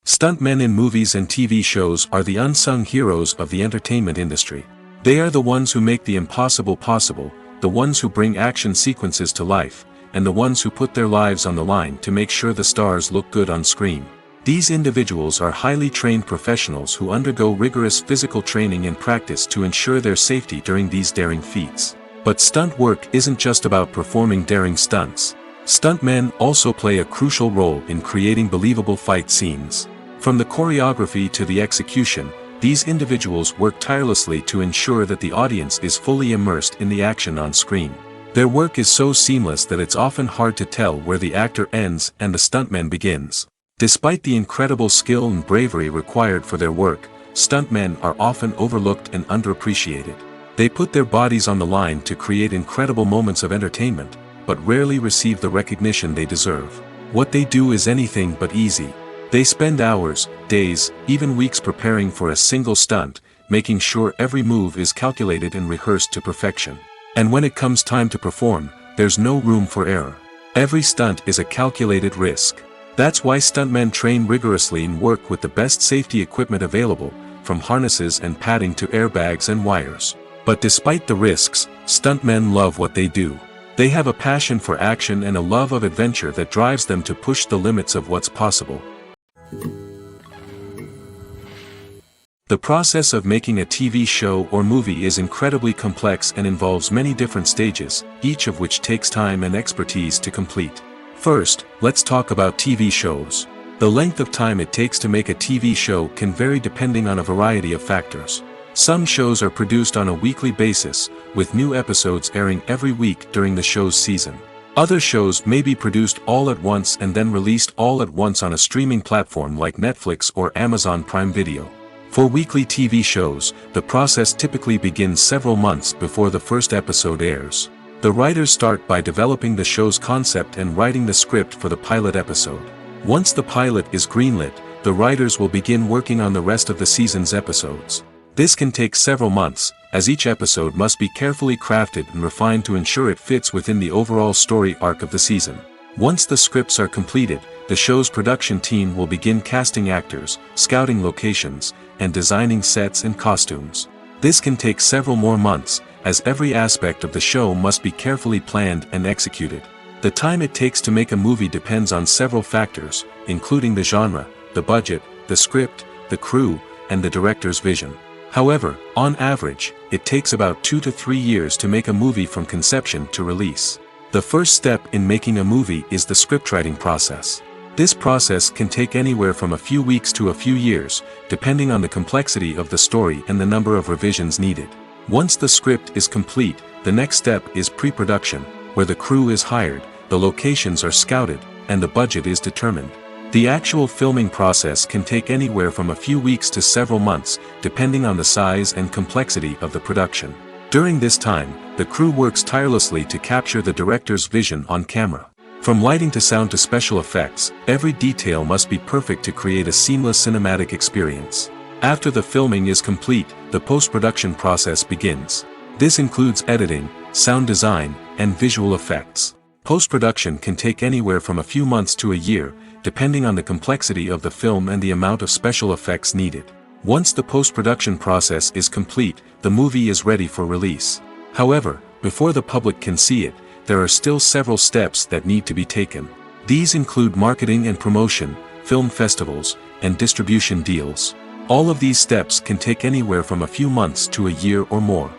A: Stuntmen in movies and TV shows are the unsung heroes of the entertainment industry. They are the ones who make the impossible possible, the ones who bring action sequences to life, and the ones who put their lives on the line to make sure the stars look good on screen. These individuals are highly trained professionals who undergo rigorous physical training and practice to ensure their safety during these daring feats. But stunt work isn't just about performing daring stunts. Stuntmen also play a crucial role in creating believable fight scenes. From the choreography to the execution, these individuals work tirelessly to ensure that the audience is fully immersed in the action on screen. Their work is so seamless that it's often hard to tell where the actor ends and the stuntman begins. Despite the incredible skill and bravery required for their work, stuntmen are often overlooked and underappreciated. They put their bodies on the line to create incredible moments of entertainment, but rarely receive the recognition they deserve. What they do is anything but easy. They spend hours, days, even weeks preparing for a single stunt, making sure every move is calculated and rehearsed to perfection. And when it comes time to perform, there's no room for error. Every stunt is a calculated risk. That's why stuntmen train rigorously and work with the best safety equipment available, from harnesses and padding to airbags and wires. But despite the risks, stuntmen love what they do. They have a passion for action and a love of adventure that drives them to push the limits of what's possible. The process of making a TV show or movie is incredibly complex and involves many different stages, each of which takes time and expertise to complete. First, let's talk about TV shows. The length of time it takes to make a TV show can vary depending on a variety of factors. Some shows are produced on a weekly basis, with new episodes airing every week during the show's season. Other shows may be produced all at once and then released all at once on a streaming platform like Netflix or Amazon Prime Video. For weekly TV shows, the process typically begins several months before the first episode airs. The writers start by developing the show's concept and writing the script for the pilot episode. Once the pilot is greenlit, the writers will begin working on the rest of the season's episodes. This can take several months, as each episode must be carefully crafted and refined to ensure it fits within the overall story arc of the season. Once the scripts are completed, the show's production team will begin casting actors, scouting locations, and designing sets and costumes. This can take several more months, as every aspect of the show must be carefully planned and executed. The time it takes to make a movie depends on several factors, including the genre, the budget, the script, the crew, and the director's vision. However, on average, it takes about 2 to 3 years to make a movie from conception to release. The first step in making a movie is the scriptwriting process. This process can take anywhere from a few weeks to a few years, depending on the complexity of the story and the number of revisions needed. Once the script is complete, the next step is pre-production, where the crew is hired, the locations are scouted, and the budget is determined. The actual filming process can take anywhere from a few weeks to several months, depending on the size and complexity of the production. During this time, the crew works tirelessly to capture the director's vision on camera. From lighting to sound to special effects, every detail must be perfect to create a seamless cinematic experience. After the filming is complete, the post-production process begins. This includes editing, sound design, and visual effects. Post-production can take anywhere from a few months to a year, depending on the complexity of the film and the amount of special effects needed. Once the post-production process is complete, the movie is ready for release. However, before the public can see it, there are still several steps that need to be taken. These include marketing and promotion, film festivals, and distribution deals. All of these steps can take anywhere from a few months to a year or more.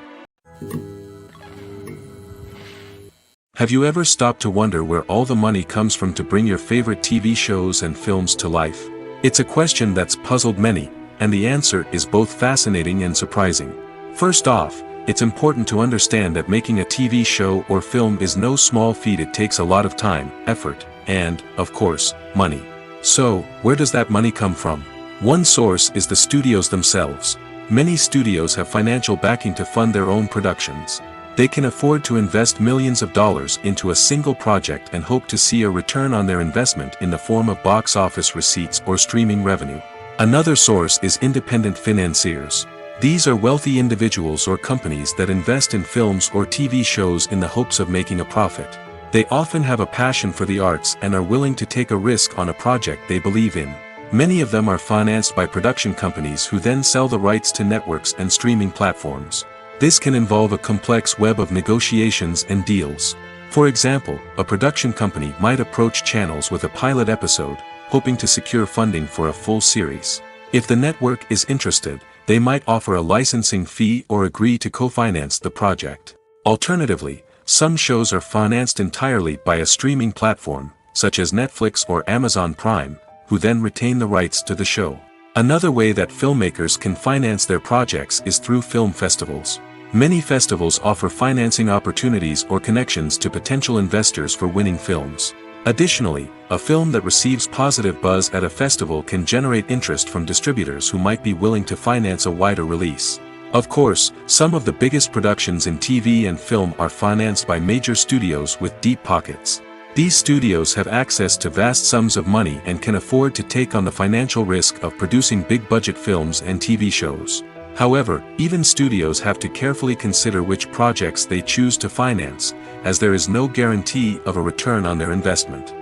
A: Have you ever stopped to wonder where all the money comes from to bring your favorite TV shows and films to life? It's a question that's puzzled many, and the answer is both fascinating and surprising. First off, it's important to understand that making a TV show or film is no small feat. It takes a lot of time, effort, and, of course, money. So, where does that money come from? One source is the studios themselves. Many studios have financial backing to fund their own productions. They can afford to invest millions of dollars into a single project and hope to see a return on their investment in the form of box office receipts or streaming revenue. Another source is independent financiers. These are wealthy individuals or companies that invest in films or TV shows in the hopes of making a profit. They often have a passion for the arts and are willing to take a risk on a project they believe in. Many of them are financed by production companies who then sell the rights to networks and streaming platforms. This can involve a complex web of negotiations and deals. For example, a production company might approach channels with a pilot episode, hoping to secure funding for a full series. If the network is interested, they might offer a licensing fee or agree to co-finance the project. Alternatively, some shows are financed entirely by a streaming platform, such as Netflix or Amazon Prime, who then retain the rights to the show. Another way that filmmakers can finance their projects is through film festivals. Many festivals offer financing opportunities or connections to potential investors for winning films. Additionally, a film that receives positive buzz at a festival can generate interest from distributors who might be willing to finance a wider release. Of course, some of the biggest productions in TV and film are financed by major studios with deep pockets. These studios have access to vast sums of money and can afford to take on the financial risk of producing big-budget films and TV shows. However, even studios have to carefully consider which projects they choose to finance, as there is no guarantee of a return on their investment.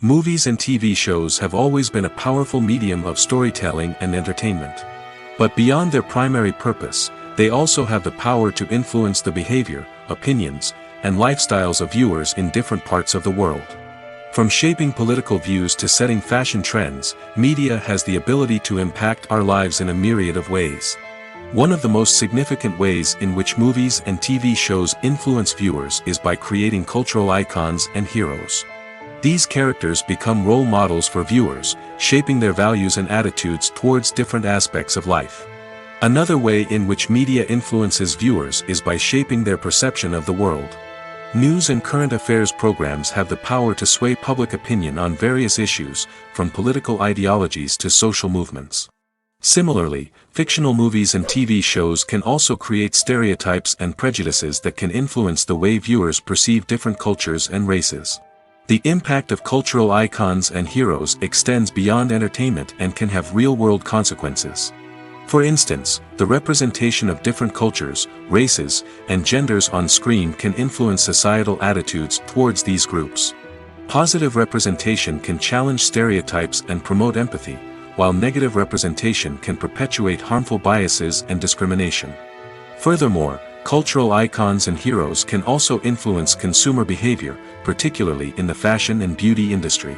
A: Movies and TV shows have always been a powerful medium of storytelling and entertainment. But beyond their primary purpose, they also have the power to influence the behavior, opinions, and lifestyles of viewers in different parts of the world. From shaping political views to setting fashion trends, media has the ability to impact our lives in a myriad of ways. One of the most significant ways in which movies and TV shows influence viewers is by creating cultural icons and heroes. These characters become role models for viewers, shaping their values and attitudes towards different aspects of life. Another way in which media influences viewers is by shaping their perception of the world. News and current affairs programs have the power to sway public opinion on various issues, from political ideologies to social movements. Similarly, fictional movies and TV shows can also create stereotypes and prejudices that can influence the way viewers perceive different cultures and races. The impact of cultural icons and heroes extends beyond entertainment and can have real-world consequences. For instance, the representation of different cultures, races, and genders on screen can influence societal attitudes towards these groups. Positive representation can challenge stereotypes and promote empathy, while negative representation can perpetuate harmful biases and discrimination. Furthermore, cultural icons and heroes can also influence consumer behavior, particularly in the fashion and beauty industry.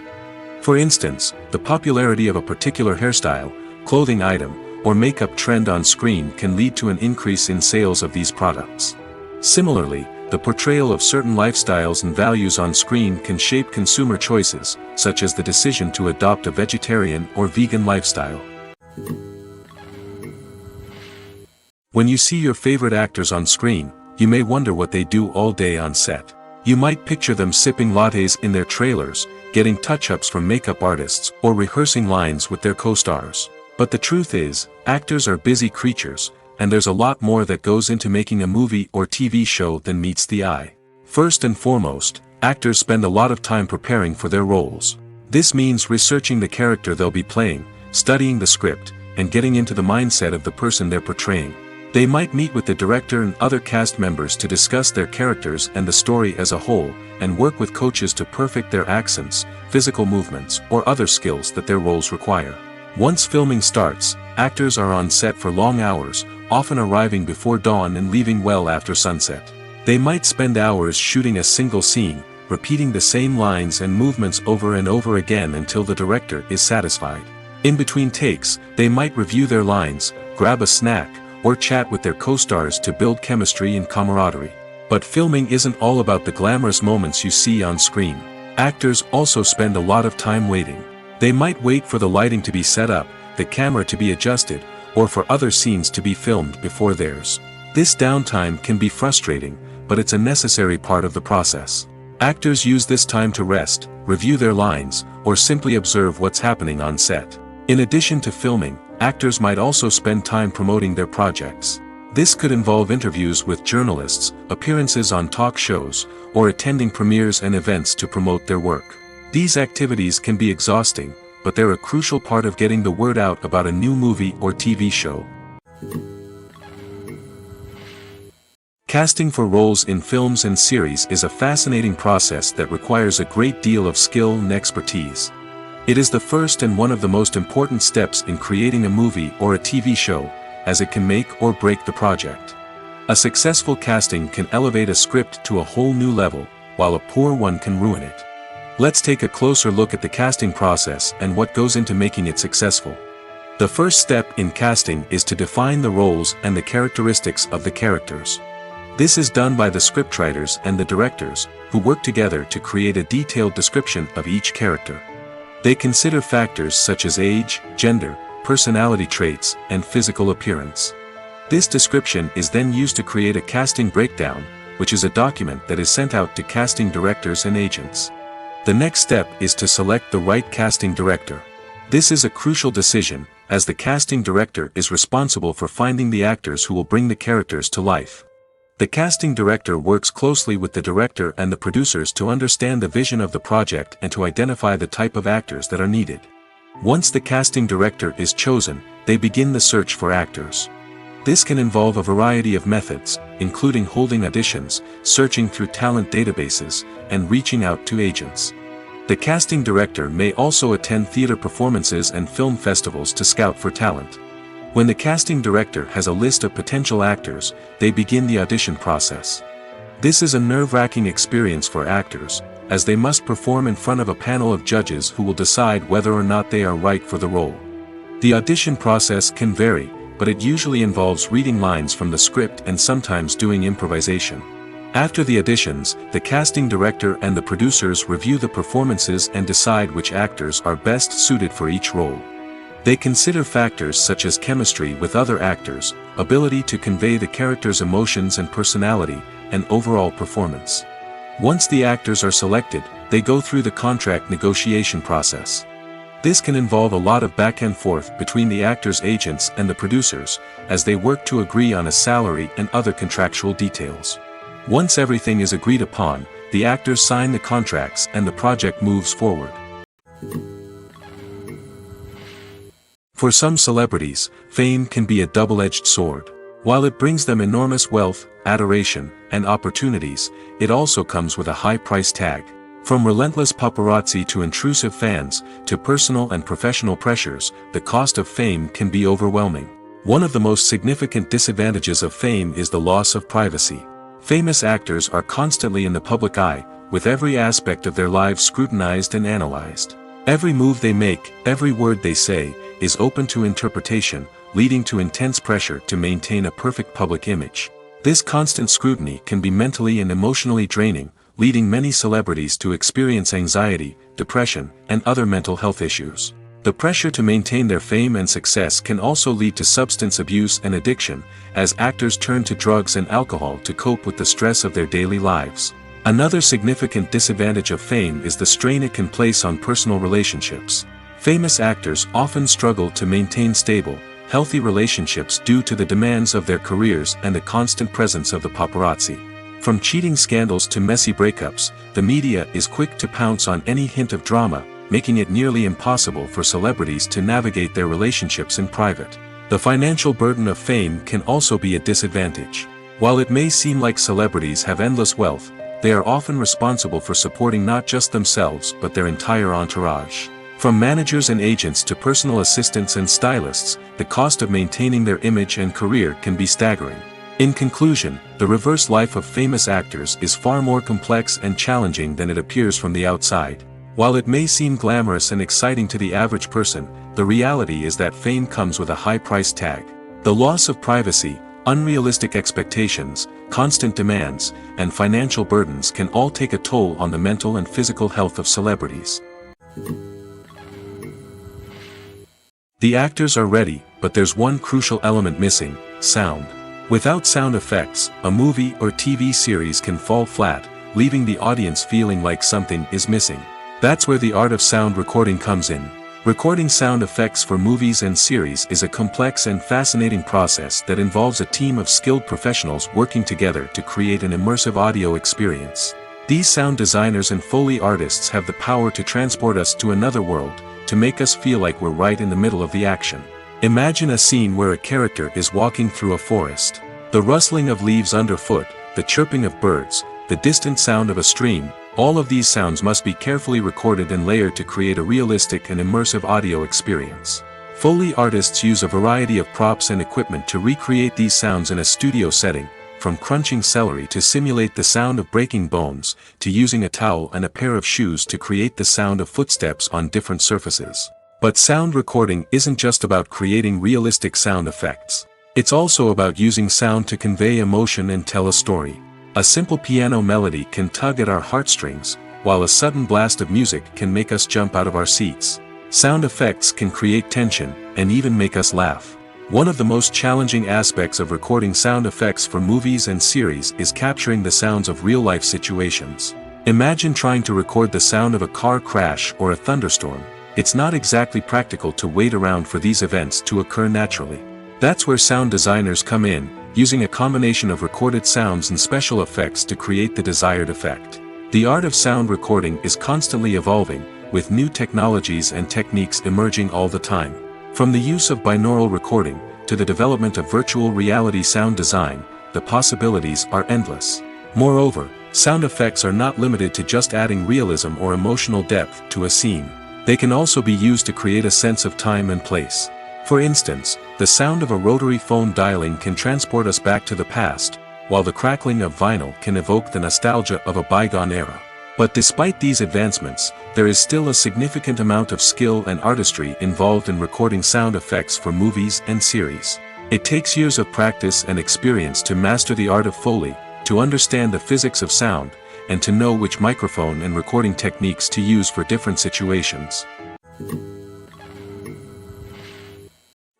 A: For instance, the popularity of a particular hairstyle, clothing item, or makeup trend on screen can lead to an increase in sales of these products. Similarly, the portrayal of certain lifestyles and values on screen can shape consumer choices, such as the decision to adopt a vegetarian or vegan lifestyle. When you see your favorite actors on screen, you may wonder what they do all day on set. You might picture them sipping lattes in their trailers, getting touch-ups from makeup artists, or rehearsing lines with their co-stars. But the truth is, actors are busy creatures, and there's a lot more that goes into making a movie or TV show than meets the eye. First and foremost, actors spend a lot of time preparing for their roles. This means researching the character they'll be playing, studying the script, and getting into the mindset of the person they're portraying. They might meet with the director and other cast members to discuss their characters and the story as a whole, and work with coaches to perfect their accents, physical movements, or other skills that their roles require. Once filming starts, actors are on set for long hours, often arriving before dawn and leaving well after sunset. They might spend hours shooting a single scene, repeating the same lines and movements over and over again until the director is satisfied. In between takes, they might review their lines, grab a snack, or chat with their co-stars to build chemistry and camaraderie. But filming isn't all about the glamorous moments you see on screen. Actors also spend a lot of time waiting. They might wait for the lighting to be set up, the camera to be adjusted, or for other scenes to be filmed before theirs. This downtime can be frustrating, but it's a necessary part of the process. Actors use this time to rest, review their lines, or simply observe what's happening on set. In addition to filming, actors might also spend time promoting their projects. This could involve interviews with journalists, appearances on talk shows, or attending premieres and events to promote their work. These activities can be exhausting, but they're a crucial part of getting the word out about a new movie or TV show. Casting for roles in films and series is a fascinating process that requires a great deal of skill and expertise. It is the first and one of the most important steps in creating a movie or a TV show, as it can make or break the project. A successful casting can elevate a script to a whole new level, while a poor one can ruin it. Let's take a closer look at the casting process and what goes into making it successful. The first step in casting is to define the roles and the characteristics of the characters. This is done by the scriptwriters and the directors, who work together to create a detailed description of each character. They consider factors such as age, gender, personality traits, and physical appearance. This description is then used to create a casting breakdown, which is a document that is sent out to casting directors and agents. The next step is to select the right casting director. This is a crucial decision, as the casting director is responsible for finding the actors who will bring the characters to life. The casting director works closely with the director and the producers to understand the vision of the project and to identify the type of actors that are needed. Once the casting director is chosen, they begin the search for actors. This can involve a variety of methods, including holding auditions, searching through talent databases, and reaching out to agents. The casting director may also attend theater performances and film festivals to scout for talent. When the casting director has a list of potential actors, they begin the audition process. This is a nerve-wracking experience for actors, as they must perform in front of a panel of judges who will decide whether or not they are right for the role. The audition process can vary, but it usually involves reading lines from the script and sometimes doing improvisation. After the auditions, the casting director and the producers review the performances and decide which actors are best suited for each role. They consider factors such as chemistry with other actors, ability to convey the character's emotions and personality, and overall performance. Once the actors are selected, they go through the contract negotiation process. This can involve a lot of back and forth between the actors' agents and the producers, as they work to agree on a salary and other contractual details. Once everything is agreed upon, the actors sign the contracts and the project moves forward. For some celebrities, fame can be a double-edged sword. While it brings them enormous wealth, adoration, and opportunities, it also comes with a high price tag. From relentless paparazzi to intrusive fans, to personal and professional pressures, the cost of fame can be overwhelming. One of the most significant disadvantages of fame is the loss of privacy. Famous actors are constantly in the public eye, with every aspect of their lives scrutinized and analyzed. Every move they make, every word they say, is open to interpretation, leading to intense pressure to maintain a perfect public image. This constant scrutiny can be mentally and emotionally draining, leading many celebrities to experience anxiety, depression, and other mental health issues. The pressure to maintain their fame and success can also lead to substance abuse and addiction, as actors turn to drugs and alcohol to cope with the stress of their daily lives. Another significant disadvantage of fame is the strain it can place on personal relationships. Famous actors often struggle to maintain stable, healthy relationships due to the demands of their careers and the constant presence of the paparazzi. From cheating scandals to messy breakups, the media is quick to pounce on any hint of drama, making it nearly impossible for celebrities to navigate their relationships in private. The financial burden of fame can also be a disadvantage. While it may seem like celebrities have endless wealth, they are often responsible for supporting not just themselves but their entire entourage. From managers and agents to personal assistants and stylists, the cost of maintaining their image and career can be staggering. In conclusion, the reverse life of famous actors is far more complex and challenging than it appears from the outside. While it may seem glamorous and exciting to the average person, the reality is that fame comes with a high price tag. The loss of privacy, unrealistic expectations, constant demands, and financial burdens can all take a toll on the mental and physical health of celebrities. The actors are ready, but there's one crucial element missing: sound. Without sound effects, a movie or TV series can fall flat, leaving the audience feeling like something is missing. That's where the art of sound recording comes in. Recording sound effects for movies and series is a complex and fascinating process that involves a team of skilled professionals working together to create an immersive audio experience. These sound designers and Foley artists have the power to transport us to another world, to make us feel like we're right in the middle of the action. Imagine a scene where a character is walking through a forest. The rustling of leaves underfoot, the chirping of birds, the distant sound of a stream, all of these sounds must be carefully recorded and layered to create a realistic and immersive audio experience. Foley artists use a variety of props and equipment to recreate these sounds in a studio setting, from crunching celery to simulate the sound of breaking bones, to using a towel and a pair of shoes to create the sound of footsteps on different surfaces. But sound recording isn't just about creating realistic sound effects. It's also about using sound to convey emotion and tell a story. A simple piano melody can tug at our heartstrings, while a sudden blast of music can make us jump out of our seats. Sound effects can create tension, and even make us laugh. One of the most challenging aspects of recording sound effects for movies and series is capturing the sounds of real-life situations. Imagine trying to record the sound of a car crash or a thunderstorm. It's not exactly practical to wait around for these events to occur naturally. That's where sound designers come in, using a combination of recorded sounds and special effects to create the desired effect. The art of sound recording is constantly evolving, with new technologies and techniques emerging all the time. From the use of binaural recording, to the development of virtual reality sound design, the possibilities are endless. Moreover, sound effects are not limited to just adding realism or emotional depth to a scene. They can also be used to create a sense of time and place. For instance, the sound of a rotary phone dialing can transport us back to the past, while the crackling of vinyl can evoke the nostalgia of a bygone era. But despite these advancements, there is still a significant amount of skill and artistry involved in recording sound effects for movies and series. It takes years of practice and experience to master the art of Foley, to understand the physics of sound, and to know which microphone and recording techniques to use for different situations.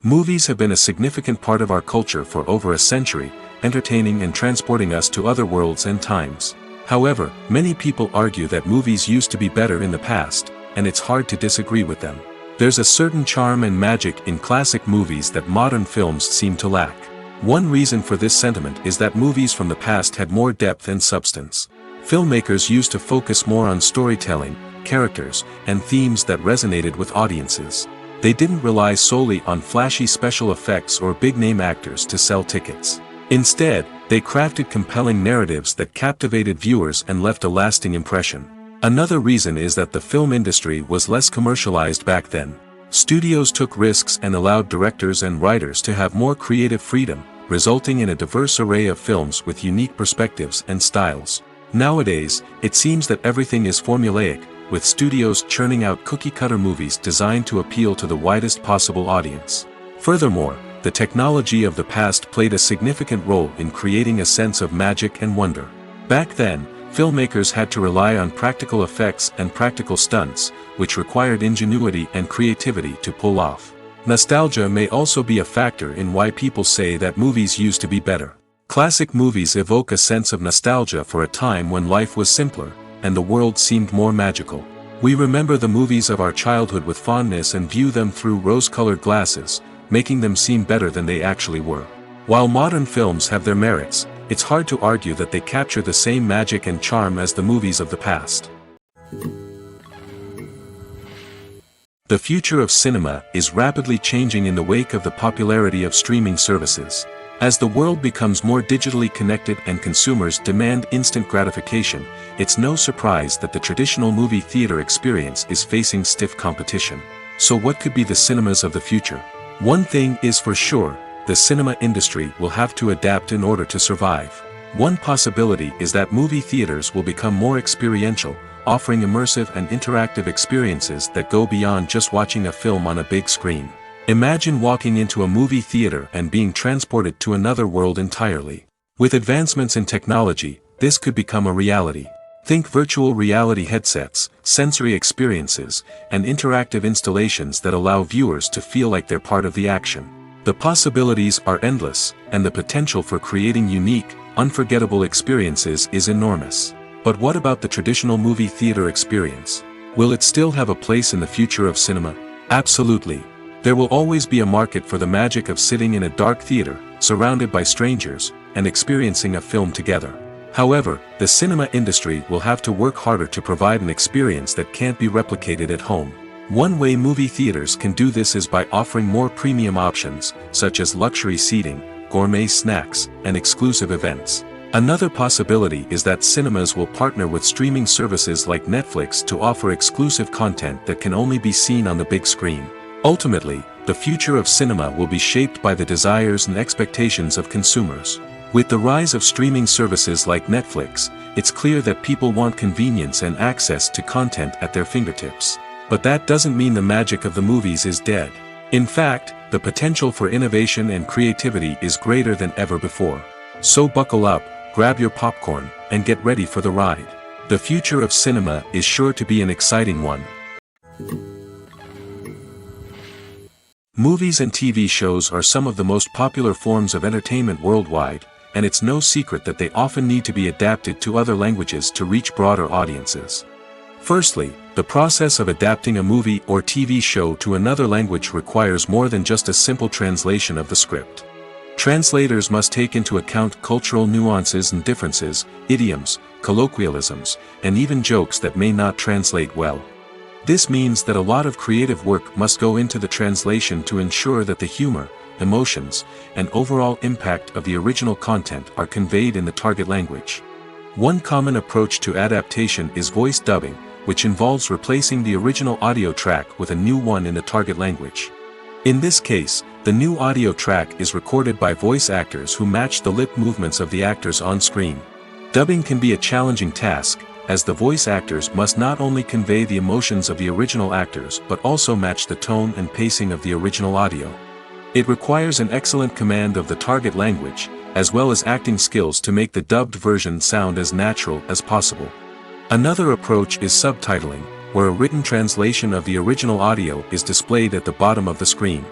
A: Movies have been a significant part of our culture for over a century, entertaining and transporting us to other worlds and times. However, many people argue that movies used to be better in the past, and it's hard to disagree with them. There's a certain charm and magic in classic movies that modern films seem to lack. One reason for this sentiment is that movies from the past had more depth and substance. Filmmakers used to focus more on storytelling, characters, and themes that resonated with audiences. They didn't rely solely on flashy special effects or big-name actors to sell tickets. Instead, they crafted compelling narratives that captivated viewers and left a lasting impression. Another reason is that the film industry was less commercialized back then. Studios took risks and allowed directors and writers to have more creative freedom, resulting in a diverse array of films with unique perspectives and styles. Nowadays, it seems that everything is formulaic, with studios churning out cookie-cutter movies designed to appeal to the widest possible audience. Furthermore, the technology of the past played a significant role in creating a sense of magic and wonder. Back then, filmmakers had to rely on practical effects and practical stunts, which required ingenuity and creativity to pull off. Nostalgia may also be a factor in why people say that movies used to be better. Classic movies evoke a sense of nostalgia for a time when life was simpler, and the world seemed more magical. We remember the movies of our childhood with fondness and view them through rose-colored glasses, making them seem better than they actually were. While modern films have their merits, it's hard to argue that they capture the same magic and charm as the movies of the past. The future of cinema is rapidly changing in the wake of the popularity of streaming services. As the world becomes more digitally connected and consumers demand instant gratification, it's no surprise that the traditional movie theater experience is facing stiff competition. So what could be the cinemas of the future? One thing is for sure, the cinema industry will have to adapt in order to survive. One possibility is that movie theaters will become more experiential, offering immersive and interactive experiences that go beyond just watching a film on a big screen. Imagine walking into a movie theater and being transported to another world entirely. With advancements in technology, this could become a reality. Think virtual reality headsets, sensory experiences, and interactive installations that allow viewers to feel like they're part of the action. The possibilities are endless, and the potential for creating unique, unforgettable experiences is enormous. But what about the traditional movie theater experience? Will it still have a place in the future of cinema? Absolutely. There will always be a market for the magic of sitting in a dark theater, surrounded by strangers, and experiencing a film together. However, the cinema industry will have to work harder to provide an experience that can't be replicated at home. One way movie theaters can do this is by offering more premium options, such as luxury seating, gourmet snacks, and exclusive events. Another possibility is that cinemas will partner with streaming services like Netflix to offer exclusive content that can only be seen on the big screen. Ultimately, the future of cinema will be shaped by the desires and expectations of consumers. With the rise of streaming services like Netflix, it's clear that people want convenience and access to content at their fingertips. But that doesn't mean the magic of the movies is dead. In fact, the potential for innovation and creativity is greater than ever before. So buckle up, grab your popcorn, and get ready for the ride. The future of cinema is sure to be an exciting one. Movies and TV shows are some of the most popular forms of entertainment worldwide, and it's no secret that they often need to be adapted to other languages to reach broader audiences. Firstly, the process of adapting a movie or TV show to another language requires more than just a simple translation of the script. Translators must take into account cultural nuances and differences, idioms, colloquialisms, and even jokes that may not translate well. This means that a lot of creative work must go into the translation to ensure that the humor, emotions, and overall impact of the original content are conveyed in the target language. One common approach to adaptation is voice dubbing, which involves replacing the original audio track with a new one in the target language. In this case, the new audio track is recorded by voice actors who match the lip movements of the actors on screen. Dubbing can be a challenging task, as the voice actors must not only convey the emotions of the original actors but also match the tone and pacing of the original audio. It requires an excellent command of the target language, as well as acting skills to make the dubbed version sound as natural as possible. Another approach is subtitling, where a written translation of the original audio is displayed at the bottom of the screen.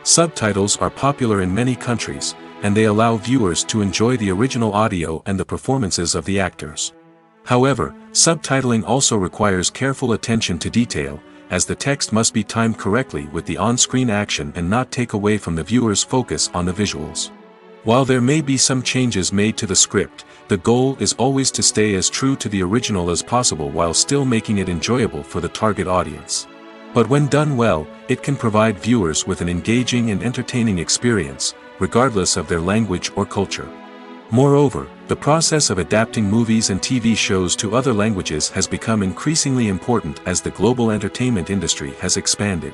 A: Subtitles are popular in many countries, and they allow viewers to enjoy the original audio and the performances of the actors. However, subtitling also requires careful attention to detail, as the text must be timed correctly with the on-screen action and not take away from the viewer's focus on the visuals. While there may be some changes made to the script, the goal is always to stay as true to the original as possible while still making it enjoyable for the target audience. But when done well, it can provide viewers with an engaging and entertaining experience, regardless of their language or culture. Moreover, the process of adapting movies and TV shows to other languages has become increasingly important as the global entertainment industry has expanded.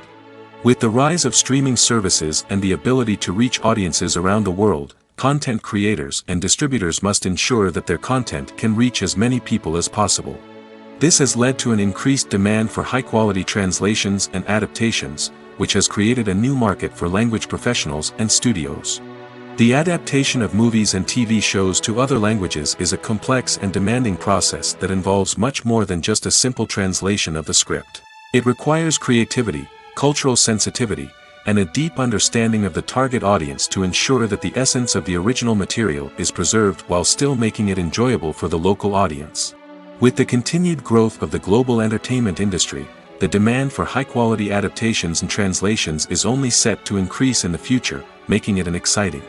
A: With the rise of streaming services and the ability to reach audiences around the world, content creators and distributors must ensure that their content can reach as many people as possible. This has led to an increased demand for high-quality translations and adaptations, which has created a new market for language professionals and studios. The adaptation of movies and TV shows to other languages is a complex and demanding process that involves much more than just a simple translation of the script. It requires creativity, cultural sensitivity, and a deep understanding of the target audience to ensure that the essence of the original material is preserved while still making it enjoyable for the local audience. With the continued growth of the global entertainment industry, the demand for high-quality adaptations and translations is only set to increase in the future, making it an exciting.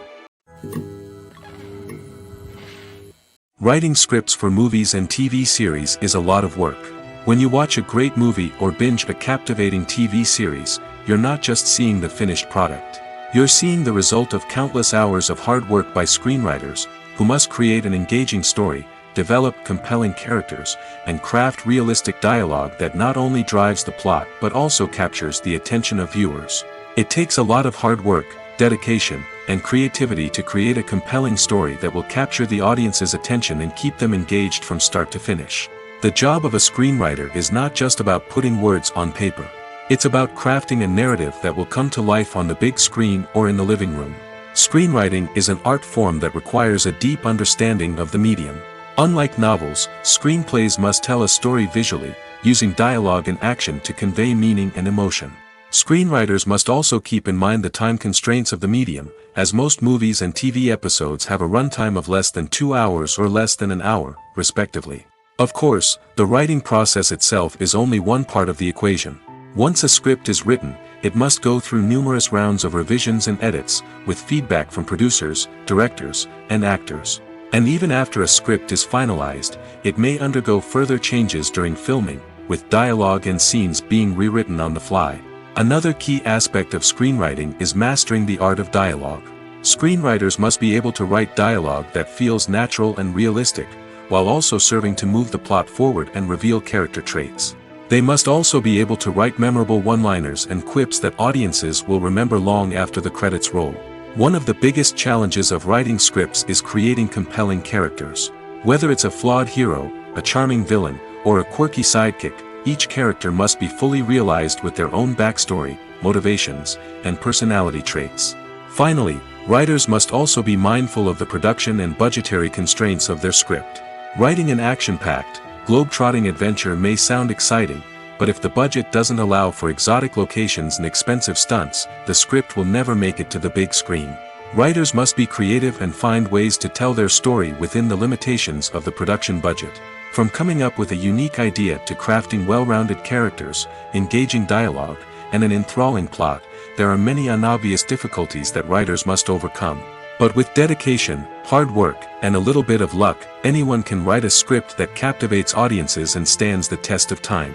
A: Writing scripts for movies and TV series is a lot of work. When you watch a great movie or binge a captivating TV series, you're not just seeing the finished product. You're seeing the result of countless hours of hard work by screenwriters, who must create an engaging story, develop compelling characters, and craft realistic dialogue that not only drives the plot but also captures the attention of viewers. It takes a lot of hard work, dedication, and creativity to create a compelling story that will capture the audience's attention and keep them engaged from start to finish. The job of a screenwriter is not just about putting words on paper. It's about crafting a narrative that will come to life on the big screen or in the living room. Screenwriting is an art form that requires a deep understanding of the medium. Unlike novels, screenplays must tell a story visually, using dialogue and action to convey meaning and emotion. Screenwriters must also keep in mind the time constraints of the medium, as most movies and TV episodes have a runtime of less than 2 hours or less than an hour, respectively. Of course, the writing process itself is only one part of the equation. Once a script is written, it must go through numerous rounds of revisions and edits, with feedback from producers, directors, and actors. And even after a script is finalized, it may undergo further changes during filming, with dialogue and scenes being rewritten on the fly. Another key aspect of screenwriting is mastering the art of dialogue. Screenwriters must be able to write dialogue that feels natural and realistic, while also serving to move the plot forward and reveal character traits. They must also be able to write memorable one-liners and quips that audiences will remember long after the credits roll. One of the biggest challenges of writing scripts is creating compelling characters. Whether it's a flawed hero, a charming villain, or a quirky sidekick, each character must be fully realized with their own backstory, motivations, and personality traits. Finally, writers must also be mindful of the production and budgetary constraints of their script. Writing an action-packed, globe-trotting adventure may sound exciting, but if the budget doesn't allow for exotic locations and expensive stunts, the script will never make it to the big screen. Writers must be creative and find ways to tell their story within the limitations of the production budget. From coming up with a unique idea to crafting well-rounded characters, engaging dialogue, and an enthralling plot, there are many unobvious difficulties that writers must overcome. But with dedication, hard work, and a little bit of luck, anyone can write a script that captivates audiences and stands the test of time.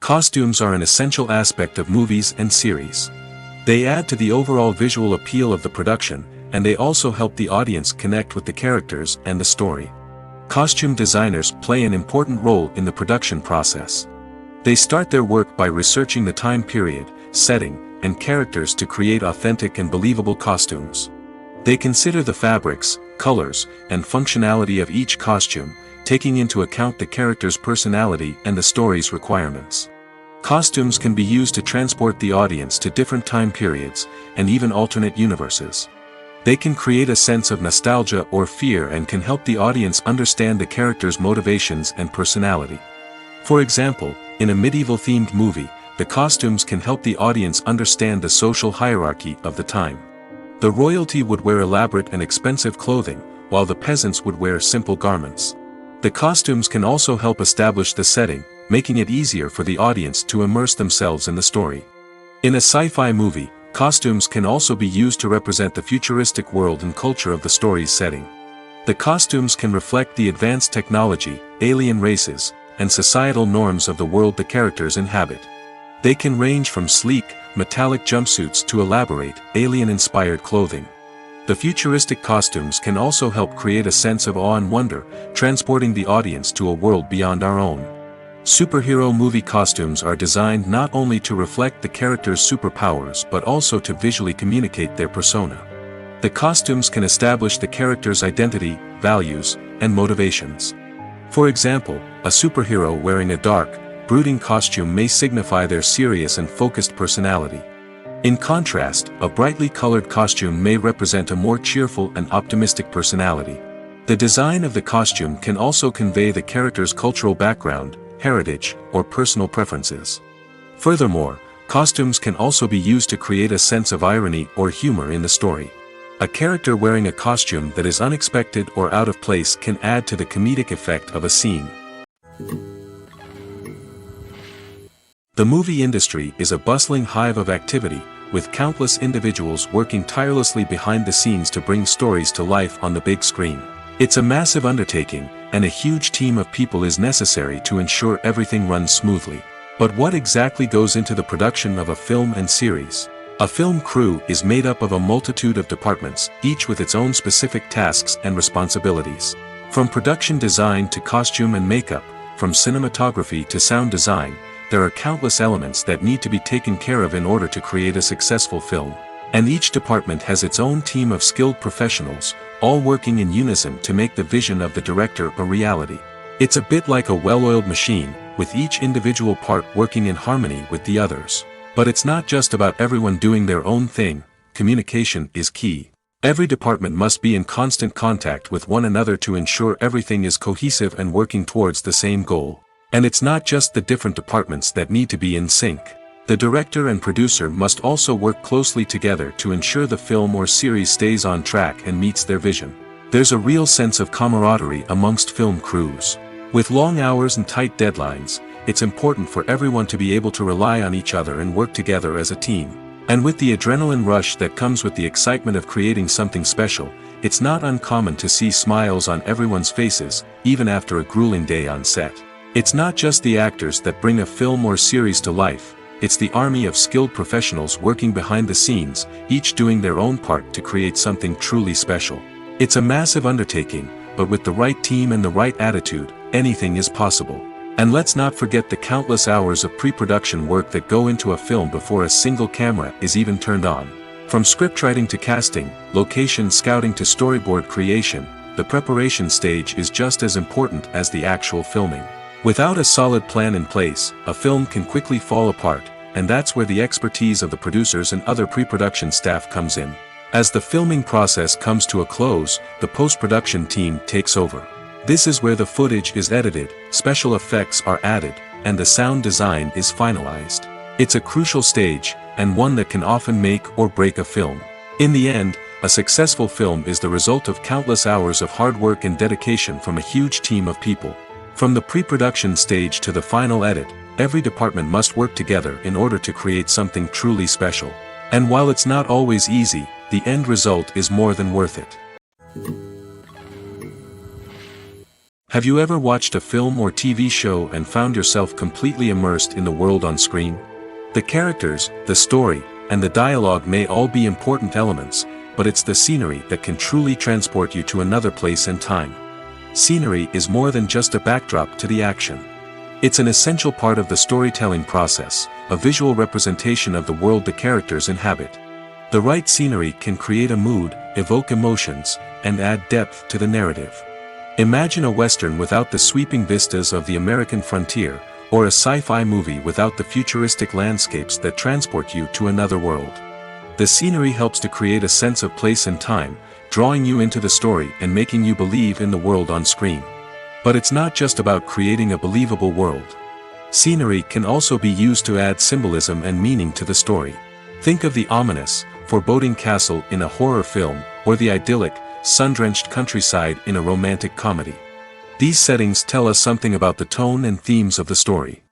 A: Costumes are an essential aspect of movies and series. They add to the overall visual appeal of the production, and they also help the audience connect with the characters and the story. Costume designers play an important role in the production process. They start their work by researching the time period, setting, and characters to create authentic and believable costumes. They consider the fabrics, colors, and functionality of each costume, taking into account the character's personality and the story's requirements. Costumes can be used to transport the audience to different time periods, and even alternate universes. They can create a sense of nostalgia or fear and can help the audience understand the character's motivations and personality. For example, in a medieval-themed movie, the costumes can help the audience understand the social hierarchy of the time. The royalty would wear elaborate and expensive clothing, while the peasants would wear simple garments. The costumes can also help establish the setting, making it easier for the audience to immerse themselves in the story. In a sci-fi movie, costumes can also be used to represent the futuristic world and culture of the story's setting. The costumes can reflect the advanced technology, alien races, and societal norms of the world the characters inhabit. They can range from sleek, metallic jumpsuits to elaborate, alien-inspired clothing. The futuristic costumes can also help create a sense of awe and wonder, transporting the audience to a world beyond our own. Superhero movie costumes are designed not only to reflect the character's superpowers but also to visually communicate their persona. The costumes can establish the character's identity, values, and motivations. For example, a superhero wearing a dark, brooding costume may signify their serious and focused personality. In contrast, a brightly colored costume may represent a more cheerful and optimistic personality. The design of the costume can also convey the character's cultural background, heritage, or personal preferences. Furthermore, costumes can also be used to create a sense of irony or humor in the story. A character wearing a costume that is unexpected or out of place can add to the comedic effect of a scene. The movie industry is a bustling hive of activity, with countless individuals working tirelessly behind the scenes to bring stories to life on the big screen. It's a massive undertaking, and a huge team of people is necessary to ensure everything runs smoothly. But what exactly goes into the production of a film and series? A film crew is made up of a multitude of departments, each with its own specific tasks and responsibilities. From production design to costume and makeup, from cinematography to sound design, there are countless elements that need to be taken care of in order to create a successful film. And each department has its own team of skilled professionals, all working in unison to make the vision of the director a reality. It's a bit like a well-oiled machine, with each individual part working in harmony with the others. But it's not just about everyone doing their own thing. Communication is key. Every department must be in constant contact with one another to ensure everything is cohesive and working towards the same goal. And it's not just the different departments that need to be in sync. The director and producer must also work closely together to ensure the film or series stays on track and meets their vision. There's a real sense of camaraderie amongst film crews. With long hours and tight deadlines, it's important for everyone to be able to rely on each other and work together as a team. And with the adrenaline rush that comes with the excitement of creating something special, it's not uncommon to see smiles on everyone's faces, even after a grueling day on set. It's not just the actors that bring a film or series to life, it's the army of skilled professionals working behind the scenes, each doing their own part to create something truly special. It's a massive undertaking, but with the right team and the right attitude, anything is possible. And let's not forget the countless hours of pre-production work that go into a film before a single camera is even turned on. From scriptwriting to casting, location scouting to storyboard creation, the preparation stage is just as important as the actual filming. Without a solid plan in place, a film can quickly fall apart, and that's where the expertise of the producers and other pre-production staff comes in. As the filming process comes to a close, the post-production team takes over. This is where the footage is edited, special effects are added, and the sound design is finalized. It's a crucial stage, and one that can often make or break a film. In the end, a successful film is the result of countless hours of hard work and dedication from a huge team of people. From the pre-production stage to the final edit, every department must work together in order to create something truly special. And while it's not always easy, the end result is more than worth it. Have you ever watched a film or TV show and found yourself completely immersed in the world on screen? The characters, the story, and the dialogue may all be important elements, but it's the scenery that can truly transport you to another place and time. Scenery is more than just a backdrop to the action. It's an essential part of the storytelling process, a visual representation of the world the characters inhabit. The right scenery can create a mood, evoke emotions, and add depth to the narrative. Imagine a Western without the sweeping vistas of the American frontier, or a sci-fi movie without the futuristic landscapes that transport you to another world. The scenery helps to create a sense of place and time, drawing you into the story and making you believe in the world on screen. But it's not just about creating a believable world. Scenery can also be used to add symbolism and meaning to the story. Think of the ominous, foreboding castle in a horror film, or the idyllic, sun-drenched countryside in a romantic comedy. These settings tell us something about the tone and themes of the story.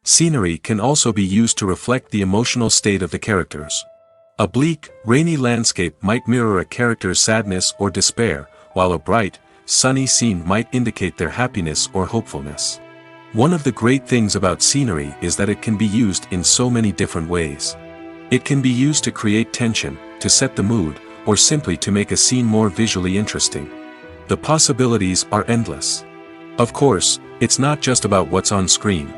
A: Scenery can also be used to reflect the emotional state of the characters. A bleak, rainy landscape might mirror a character's sadness or despair, while a bright, sunny scene might indicate their happiness or hopefulness. One of the great things about scenery is that it can be used in so many different ways. It can be used to create tension, to set the mood, or simply to make a scene more visually interesting. The possibilities are endless. Of course, it's not just about what's on screen.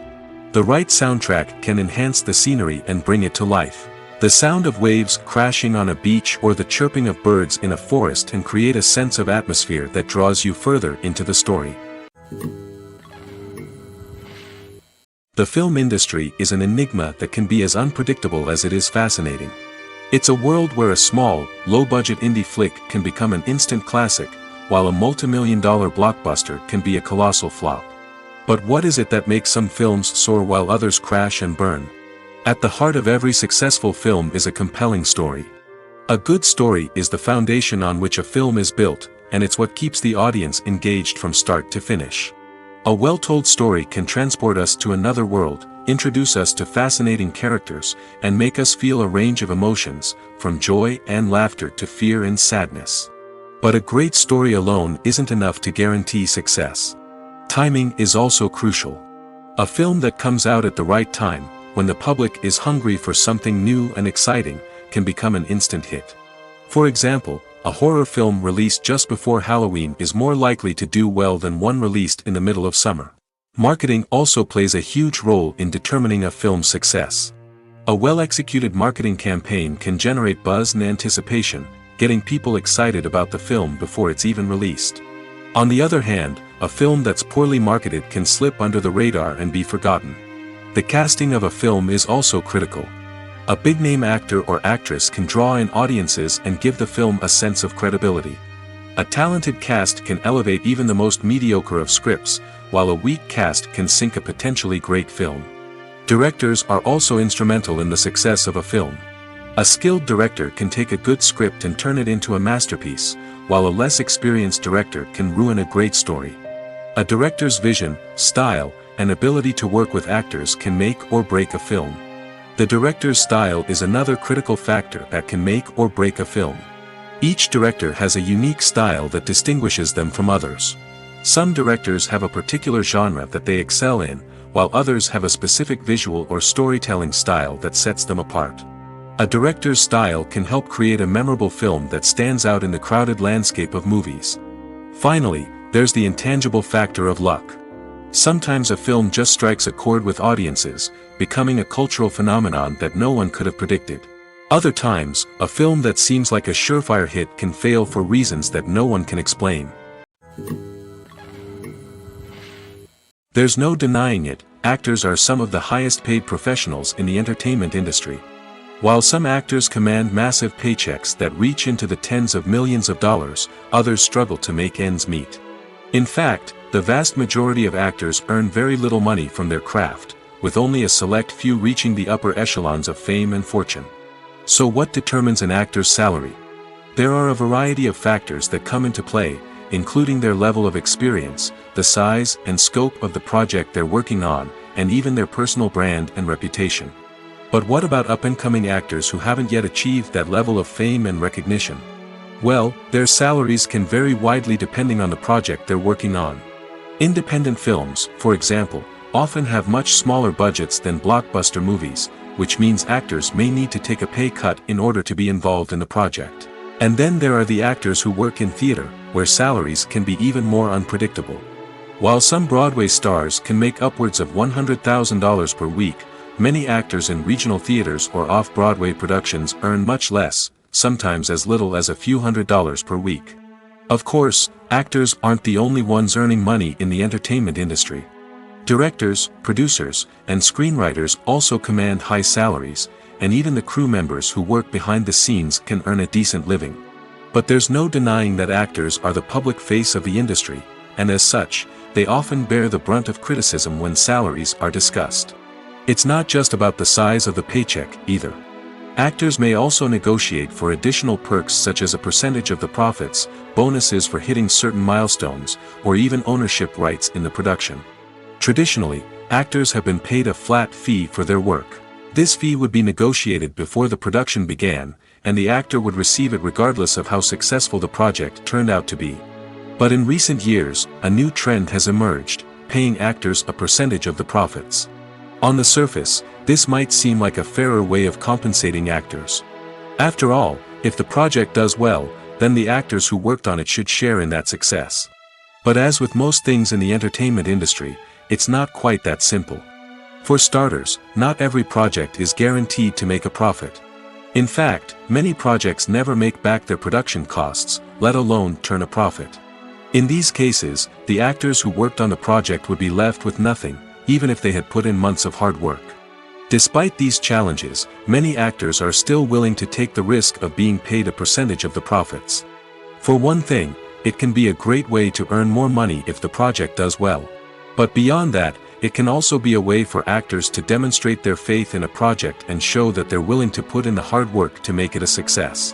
A: The right soundtrack can enhance the scenery and bring it to life. The sound of waves crashing on a beach or the chirping of birds in a forest can create a sense of atmosphere that draws you further into the story. The film industry is an enigma that can be as unpredictable as it is fascinating. It's a world where a small, low-budget indie flick can become an instant classic, while a multi-million-dollar blockbuster can be a colossal flop. But what is it that makes some films soar while others crash and burn? At the heart of every successful film is a compelling story. A good story is the foundation on which a film is built, and it's what keeps the audience engaged from start to finish. A well-told story can transport us to another world, introduce us to fascinating characters, and make us feel a range of emotions, from joy and laughter to fear and sadness. But a great story alone isn't enough to guarantee success. Timing is also crucial. A film that comes out at the right time, when the public is hungry for something new and exciting, can become an instant hit. For example, a horror film released just before Halloween is more likely to do well than one released in the middle of summer. Marketing also plays a huge role in determining a film's success. A well-executed marketing campaign can generate buzz and anticipation, getting people excited about the film before it's even released. On the other hand, a film that's poorly marketed can slip under the radar and be forgotten. The casting of a film is also critical. A big-name actor or actress can draw in audiences and give the film a sense of credibility. A talented cast can elevate even the most mediocre of scripts, while a weak cast can sink a potentially great film. Directors are also instrumental in the success of a film. A skilled director can take a good script and turn it into a masterpiece, while a less experienced director can ruin a great story. A director's vision, style, and ability to work with actors can make or break a film. The director's style is another critical factor that can make or break a film. Each director has a unique style that distinguishes them from others. Some directors have a particular genre that they excel in, while others have a specific visual or storytelling style that sets them apart. A director's style can help create a memorable film that stands out in the crowded landscape of movies. Finally, there's the intangible factor of luck. Sometimes a film just strikes a chord with audiences, becoming a cultural phenomenon that no one could have predicted. Other times, a film that seems like a surefire hit can fail for reasons that no one can explain. There's no denying it, actors are some of the highest paid professionals in the entertainment industry. While some actors command massive paychecks that reach into the tens of millions of dollars, others struggle to make ends meet. In fact, the vast majority of actors earn very little money from their craft, with only a select few reaching the upper echelons of fame and fortune. So what determines an actor's salary? There are a variety of factors that come into play, including their level of experience, the size and scope of the project they're working on, and even their personal brand and reputation. But what about up-and-coming actors who haven't yet achieved that level of fame and recognition? Well, their salaries can vary widely depending on the project they're working on. Independent films, for example, often have much smaller budgets than blockbuster movies, which means actors may need to take a pay cut in order to be involved in the project. And then there are the actors who work in theater, where salaries can be even more unpredictable. While some Broadway stars can make upwards of $100,000 per week, many actors in regional theaters or off-Broadway productions earn much less, sometimes as little as a few $100s per week. Of course, actors aren't the only ones earning money in the entertainment industry. Directors, producers, and screenwriters also command high salaries, and even the crew members who work behind the scenes can earn a decent living. But there's no denying that actors are the public face of the industry, and as such, they often bear the brunt of criticism when salaries are discussed. It's not just about the size of the paycheck, either. Actors may also negotiate for additional perks such as a percentage of the profits, bonuses for hitting certain milestones, or even ownership rights in the production. Traditionally, actors have been paid a flat fee for their work. This fee would be negotiated before the production began, and the actor would receive it regardless of how successful the project turned out to be. But in recent years, a new trend has emerged, paying actors a percentage of the profits. On the surface, this might seem like a fairer way of compensating actors. After all, if the project does well, then the actors who worked on it should share in that success. But as with most things in the entertainment industry, it's not quite that simple. For starters, not every project is guaranteed to make a profit. In fact, many projects never make back their production costs, let alone turn a profit. In these cases, the actors who worked on the project would be left with nothing, even if they had put in months of hard work. Despite these challenges, many actors are still willing to take the risk of being paid a percentage of the profits. For one thing, it can be a great way to earn more money if the project does well. But beyond that, it can also be a way for actors to demonstrate their faith in a project and show that they're willing to put in the hard work to make it a success.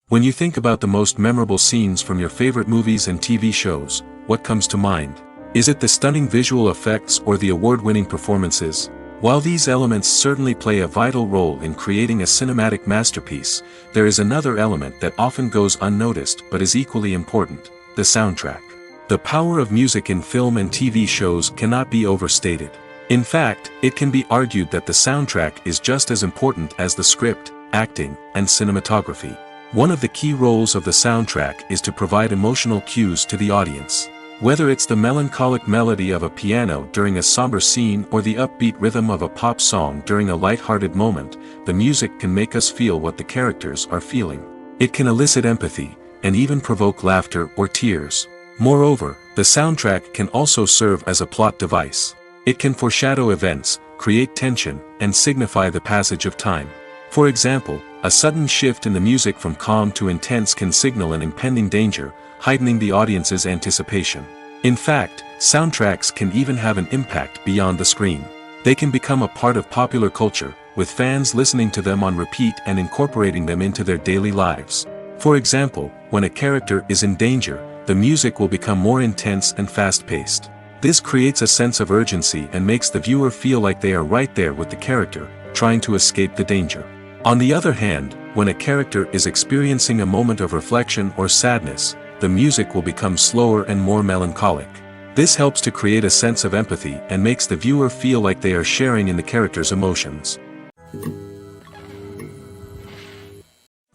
A: When you think about the most memorable scenes from your favorite movies and TV shows, what comes to mind? Is it the stunning visual effects or the award-winning performances? While these elements certainly play a vital role in creating a cinematic masterpiece, there is another element that often goes unnoticed but is equally important: the soundtrack. The power of music in film and TV shows cannot be overstated. In fact, it can be argued that the soundtrack is just as important as the script, acting, and cinematography. One of the key roles of the soundtrack is to provide emotional cues to the audience. Whether it's the melancholic melody of a piano during a somber scene or the upbeat rhythm of a pop song during a light-hearted moment, the music can make us feel what the characters are feeling. It can elicit empathy, and even provoke laughter or tears. Moreover, the soundtrack can also serve as a plot device. It can foreshadow events, create tension, and signify the passage of time. For example, a sudden shift in the music from calm to intense can signal an impending danger, heightening the audience's anticipation. In fact, soundtracks can even have an impact beyond the screen. They can become a part of popular culture, with fans listening to them on repeat and incorporating them into their daily lives. For example, when a character is in danger, the music will become more intense and fast-paced. This creates a sense of urgency and makes the viewer feel like they are right there with the character, trying to escape the danger. On the other hand, when a character is experiencing a moment of reflection or sadness, the music will become slower and more melancholic. This helps to create a sense of empathy and makes the viewer feel like they are sharing in the character's emotions.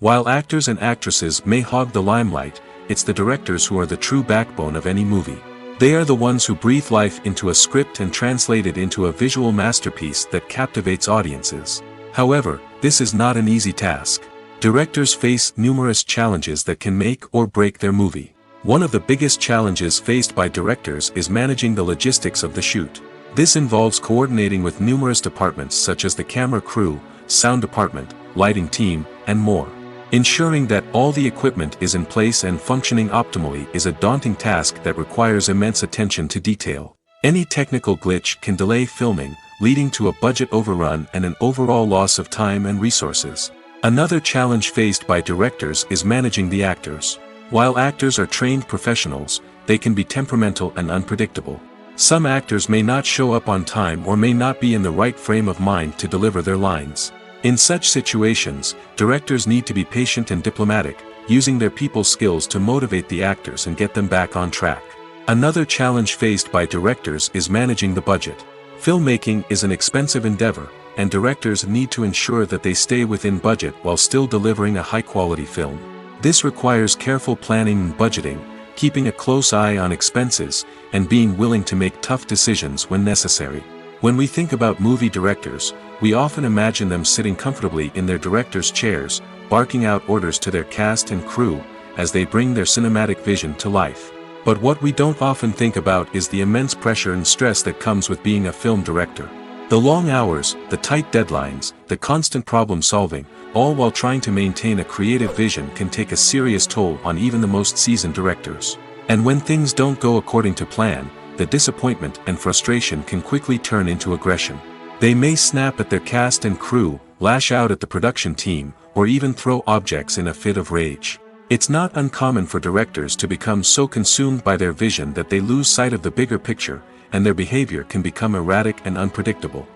A: While actors and actresses may hog the limelight, it's the directors who are the true backbone of any movie. They are the ones who breathe life into a script and translate it into a visual masterpiece that captivates audiences. However, this is not an easy task. Directors face numerous challenges that can make or break their movie. One of the biggest challenges faced by directors is managing the logistics of the shoot. This involves coordinating with numerous departments such as the camera crew, sound department, lighting team, and more. Ensuring that all the equipment is in place and functioning optimally is a daunting task that requires immense attention to detail. Any technical glitch can delay filming, leading to a budget overrun and an overall loss of time and resources. Another challenge faced by directors is managing the actors. While actors are trained professionals, they can be temperamental and unpredictable. Some actors may not show up on time or may not be in the right frame of mind to deliver their lines. In such situations, directors need to be patient and diplomatic, using their people skills to motivate the actors and get them back on track. Another challenge faced by directors is managing the budget. Filmmaking is an expensive endeavor, and directors need to ensure that they stay within budget while still delivering a high-quality film. This requires careful planning and budgeting, keeping a close eye on expenses, and being willing to make tough decisions when necessary. When we think about movie directors, we often imagine them sitting comfortably in their director's chairs, barking out orders to their cast and crew, as they bring their cinematic vision to life. But what we don't often think about is the immense pressure and stress that comes with being a film director. The long hours, the tight deadlines, the constant problem solving, all while trying to maintain a creative vision can take a serious toll on even the most seasoned directors. And when things don't go according to plan, the disappointment and frustration can quickly turn into aggression. They may snap at their cast and crew, lash out at the production team, or even throw objects in a fit of rage. It's not uncommon for directors to become so consumed by their vision that they lose sight of the bigger picture, and their behavior can become erratic and unpredictable.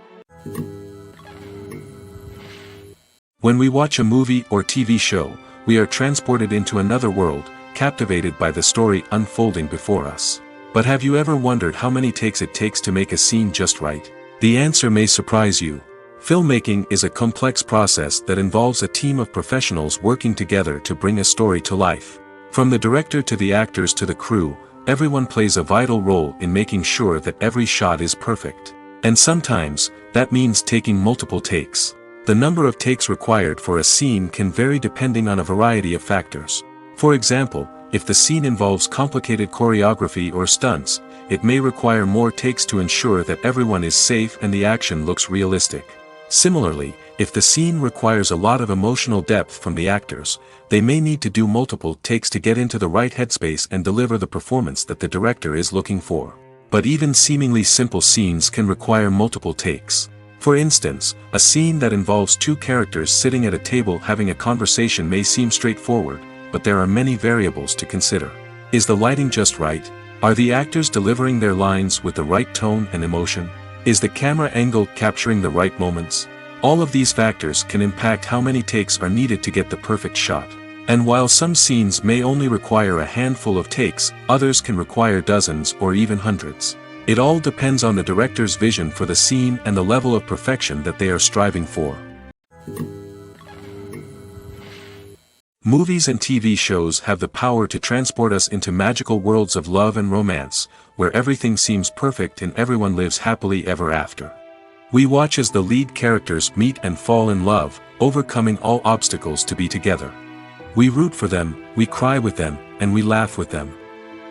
A: When we watch a movie or TV show, we are transported into another world, captivated by the story unfolding before us. But have you ever wondered how many takes it takes to make a scene just right? The answer may surprise you. Filmmaking is a complex process that involves a team of professionals working together to bring a story to life. From the director to the actors to the crew, everyone plays a vital role in making sure that every shot is perfect. And sometimes, that means taking multiple takes. The number of takes required for a scene can vary depending on a variety of factors. For example, if the scene involves complicated choreography or stunts, it may require more takes to ensure that everyone is safe and the action looks realistic. Similarly, if the scene requires a lot of emotional depth from the actors, they may need to do multiple takes to get into the right headspace and deliver the performance that the director is looking for. But even seemingly simple scenes can require multiple takes. For instance, a scene that involves two characters sitting at a table having a conversation may seem straightforward, but there are many variables to consider. Is the lighting just right? Are the actors delivering their lines with the right tone and emotion? Is the camera angle capturing the right moments? All of these factors can impact how many takes are needed to get the perfect shot. And while some scenes may only require a handful of takes, others can require dozens or even hundreds. It all depends on the director's vision for the scene and the level of perfection that they are striving for. Movies and TV shows have the power to transport us into magical worlds of love and romance, where everything seems perfect and everyone lives happily ever after. We watch as the lead characters meet and fall in love, overcoming all obstacles to be together. We root for them, we cry with them, and we laugh with them.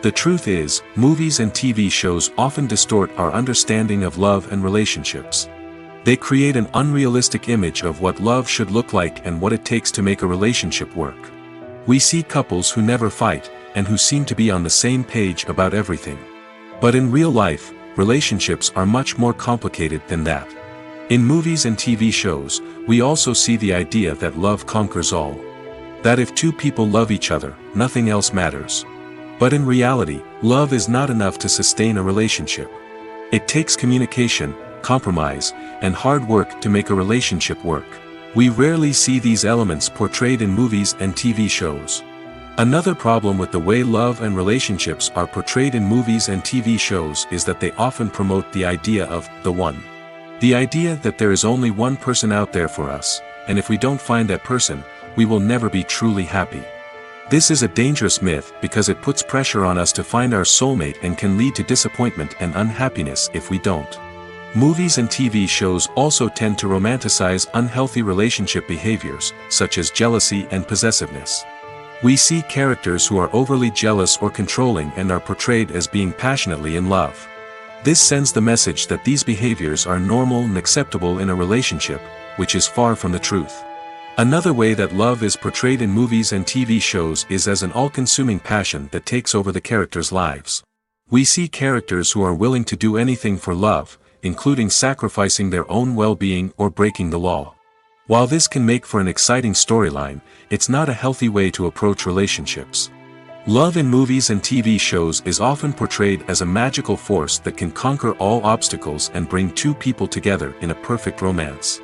A: The truth is, movies and TV shows often distort our understanding of love and relationships. They create an unrealistic image of what love should look like and what it takes to make a relationship work. We see couples who never fight, and who seem to be on the same page about everything. But in real life, relationships are much more complicated than that. In movies and TV shows, we also see the idea that love conquers all. That if two people love each other, nothing else matters. But in reality, love is not enough to sustain a relationship. It takes communication, compromise, and hard work to make a relationship work. We rarely see these elements portrayed in movies and TV shows. Another problem with the way love and relationships are portrayed in movies and TV shows is that they often promote the idea of the one. The idea that there is only one person out there for us, and if we don't find that person, we will never be truly happy. This is a dangerous myth because it puts pressure on us to find our soulmate and can lead to disappointment and unhappiness if we don't. Movies and TV shows also tend to romanticize unhealthy relationship behaviors, such as jealousy and possessiveness. We see characters who are overly jealous or controlling and are portrayed as being passionately in love. This sends the message that these behaviors are normal and acceptable in a relationship, which is far from the truth. Another way that love is portrayed in movies and TV shows is as an all-consuming passion that takes over the characters' lives. We see characters who are willing to do anything for love, including sacrificing their own well-being or breaking the law. While this can make for an exciting storyline, it's not a healthy way to approach relationships. Love in movies and TV shows is often portrayed as a magical force that can conquer all obstacles and bring two people together in a perfect romance.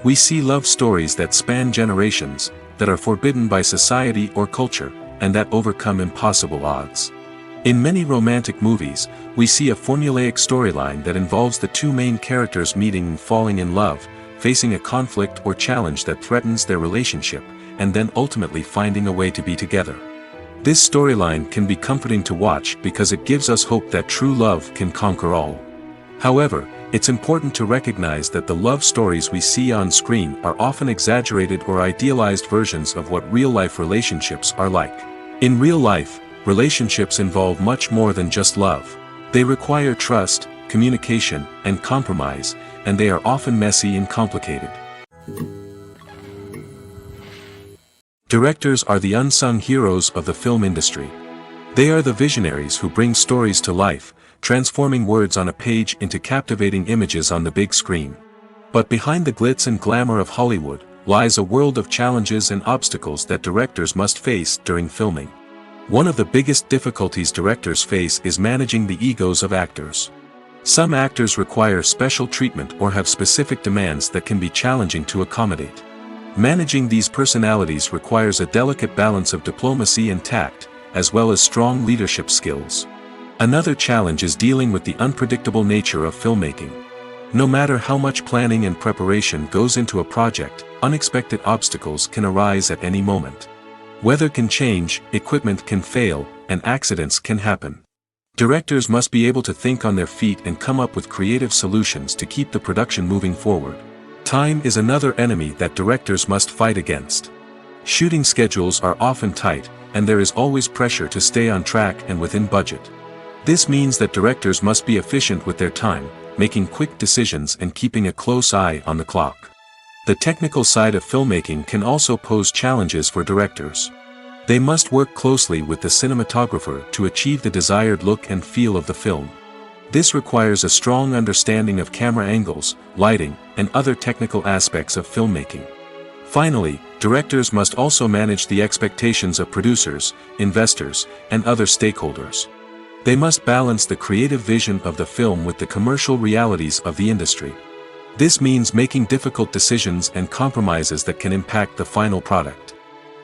A: We see love stories that span generations, that are forbidden by society or culture, and that overcome impossible odds. In many romantic movies, we see a formulaic storyline that involves the two main characters meeting and falling in love, facing a conflict or challenge that threatens their relationship, and then ultimately finding a way to be together. This storyline can be comforting to watch because it gives us hope that true love can conquer all. However, it's important to recognize that the love stories we see on screen are often exaggerated or idealized versions of what real-life relationships are like. In real life, relationships involve much more than just love. They require trust, communication, and compromise, and they are often messy and complicated. Directors are the unsung heroes of the film industry. They are the visionaries who bring stories to life, transforming words on a page into captivating images on the big screen. But behind the glitz and glamour of Hollywood, lies a world of challenges and obstacles that directors must face during filming. One of the biggest difficulties directors face is managing the egos of actors. Some actors require special treatment or have specific demands that can be challenging to accommodate. Managing these personalities requires a delicate balance of diplomacy and tact, as well as strong leadership skills. Another challenge is dealing with the unpredictable nature of filmmaking. No matter how much planning and preparation goes into a project, unexpected obstacles can arise at any moment. Weather can change, equipment can fail, and accidents can happen. Directors must be able to think on their feet and come up with creative solutions to keep the production moving forward. Time is another enemy that directors must fight against. Shooting schedules are often tight, and there is always pressure to stay on track and within budget. This means that directors must be efficient with their time, making quick decisions and keeping a close eye on the clock. The technical side of filmmaking can also pose challenges for directors. They must work closely with the cinematographer to achieve the desired look and feel of the film. This requires a strong understanding of camera angles, lighting, and other technical aspects of filmmaking. Finally, directors must also manage the expectations of producers, investors, and other stakeholders. They must balance the creative vision of the film with the commercial realities of the industry. This means making difficult decisions and compromises that can impact the final product.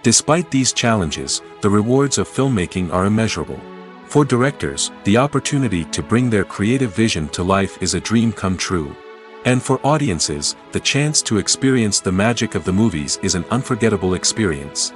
A: Despite these challenges, the rewards of filmmaking are immeasurable. For directors, the opportunity to bring their creative vision to life is a dream come true. And for audiences, the chance to experience the magic of the movies is an unforgettable experience.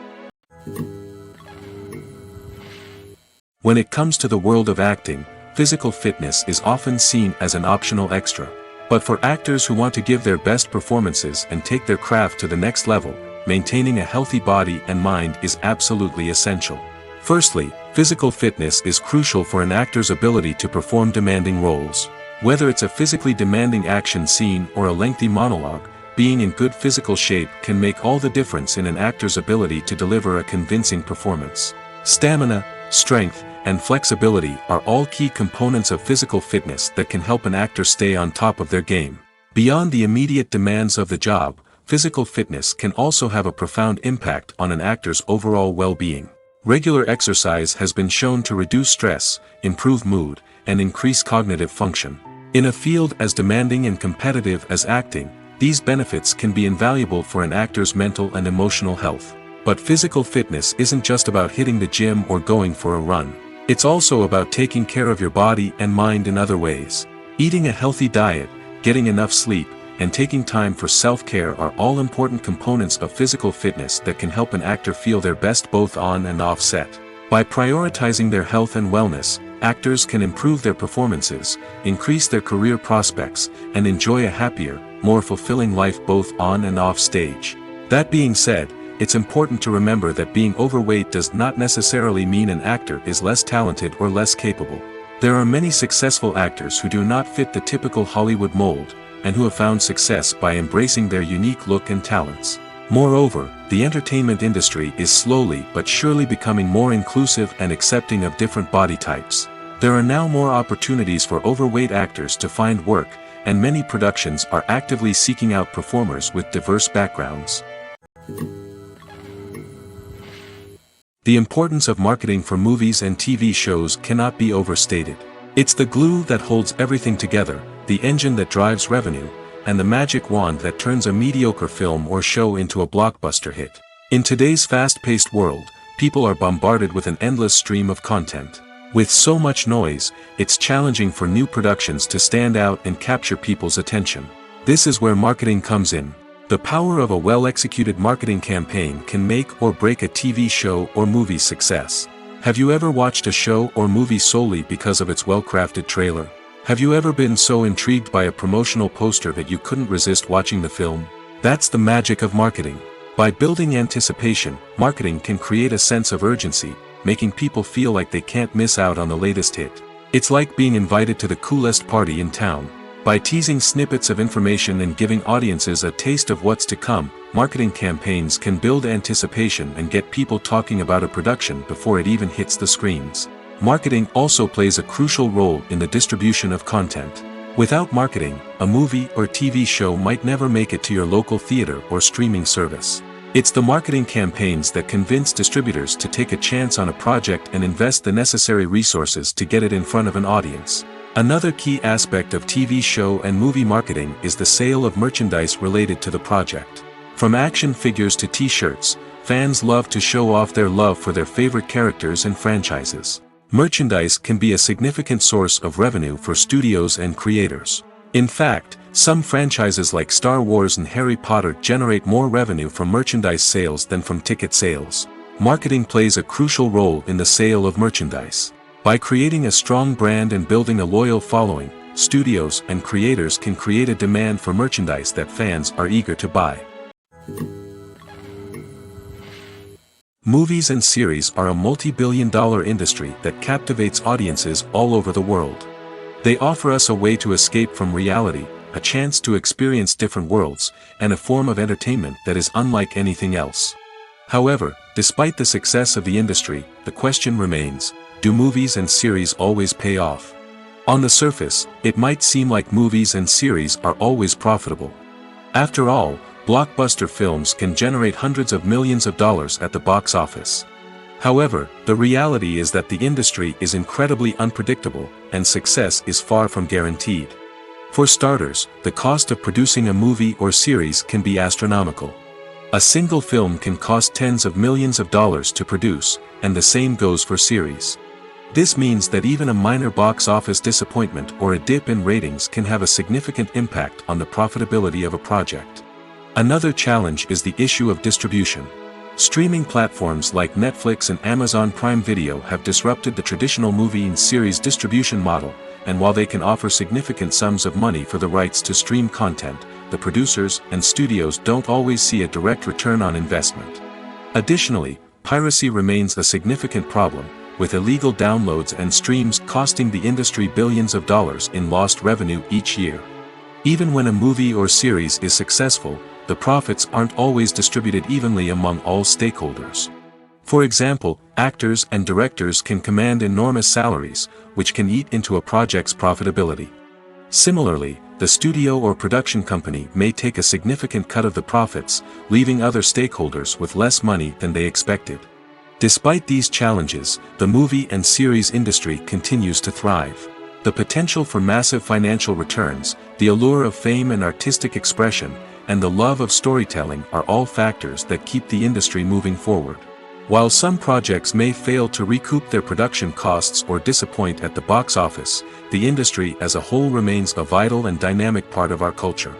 A: When it comes to the world of acting, physical fitness is often seen as an optional extra. But for actors who want to give their best performances and take their craft to the next level, maintaining a healthy body and mind is absolutely essential. Firstly, physical fitness is crucial for an actor's ability to perform demanding roles. Whether it's a physically demanding action scene or a lengthy monologue, being in good physical shape can make all the difference in an actor's ability to deliver a convincing performance. Stamina, strength, and flexibility are all key components of physical fitness that can help an actor stay on top of their game. Beyond the immediate demands of the job, physical fitness can also have a profound impact on an actor's overall well-being. Regular exercise has been shown to reduce stress, improve mood, and increase cognitive function. In a field as demanding and competitive as acting, these benefits can be invaluable for an actor's mental and emotional health. But physical fitness isn't just about hitting the gym or going for a run. It's also about taking care of your body and mind in other ways. Eating a healthy diet, getting enough sleep, and taking time for self-care are all important components of physical fitness that can help an actor feel their best both on and off set. By prioritizing their health and wellness, actors can improve their performances, increase their career prospects, and enjoy a happier, more fulfilling life both on and off stage. That being said, it's important to remember that being overweight does not necessarily mean an actor is less talented or less capable. There are many successful actors who do not fit the typical Hollywood mold, and who have found success by embracing their unique look and talents. Moreover, the entertainment industry is slowly but surely becoming more inclusive and accepting of different body types. There are now more opportunities for overweight actors to find work, and many productions are actively seeking out performers with diverse backgrounds. The importance of marketing for movies and TV shows cannot be overstated. It's the glue that holds everything together, the engine that drives revenue, and the magic wand that turns a mediocre film or show into a blockbuster hit. In today's fast-paced world, people are bombarded with an endless stream of content. With so much noise, it's challenging for new productions to stand out and capture people's attention. This is where marketing comes in. The power of a well-executed marketing campaign can make or break a TV show or movie's success. Have you ever watched a show or movie solely because of its well-crafted trailer? Have you ever been so intrigued by a promotional poster that you couldn't resist watching the film? That's the magic of marketing. By building anticipation, marketing can create a sense of urgency, making people feel like they can't miss out on the latest hit. It's like being invited to the coolest party in town. By teasing snippets of information and giving audiences a taste of what's to come, marketing campaigns can build anticipation and get people talking about a production before it even hits the screens. Marketing also plays a crucial role in the distribution of content. Without marketing, a movie or TV show might never make it to your local theater or streaming service. It's the marketing campaigns that convince distributors to take a chance on a project and invest the necessary resources to get it in front of an audience. Another key aspect of TV show and movie marketing is the sale of merchandise related to the project. From action figures to t-shirts, fans love to show off their love for their favorite characters and franchises. Merchandise can be a significant source of revenue for studios and creators. In fact, some franchises like Star Wars and Harry Potter generate more revenue from merchandise sales than from ticket sales. Marketing plays a crucial role in the sale of merchandise. By creating a strong brand and building a loyal following, studios and creators can create a demand for merchandise that fans are eager to buy. Movies and series are a multi-billion-dollar industry that captivates audiences all over the world. They offer us a way to escape from reality, a chance to experience different worlds, and a form of entertainment that is unlike anything else. However, despite the success of the industry, the question remains: do movies and series always pay off? On the surface, it might seem like movies and series are always profitable. After all, blockbuster films can generate hundreds of millions of dollars at the box office. However, the reality is that the industry is incredibly unpredictable, and success is far from guaranteed. For starters, the cost of producing a movie or series can be astronomical. A single film can cost tens of millions of dollars to produce, and the same goes for series. This means that even a minor box office disappointment or a dip in ratings can have a significant impact on the profitability of a project. Another challenge is the issue of distribution. Streaming platforms like Netflix and Amazon Prime Video have disrupted the traditional movie and series distribution model, and while they can offer significant sums of money for the rights to stream content, the producers and studios don't always see a direct return on investment. Additionally, piracy remains a significant problem, with illegal downloads and streams costing the industry billions of dollars in lost revenue each year. Even when a movie or series is successful, the profits aren't always distributed evenly among all stakeholders. For example, actors and directors can command enormous salaries, which can eat into a project's profitability. Similarly, the studio or production company may take a significant cut of the profits, leaving other stakeholders with less money than they expected. Despite these challenges, the movie and series industry continues to thrive. The potential for massive financial returns, the allure of fame and artistic expression, and the love of storytelling are all factors that keep the industry moving forward. While some projects may fail to recoup their production costs or disappoint at the box office, the industry as a whole remains a vital and dynamic part of our culture.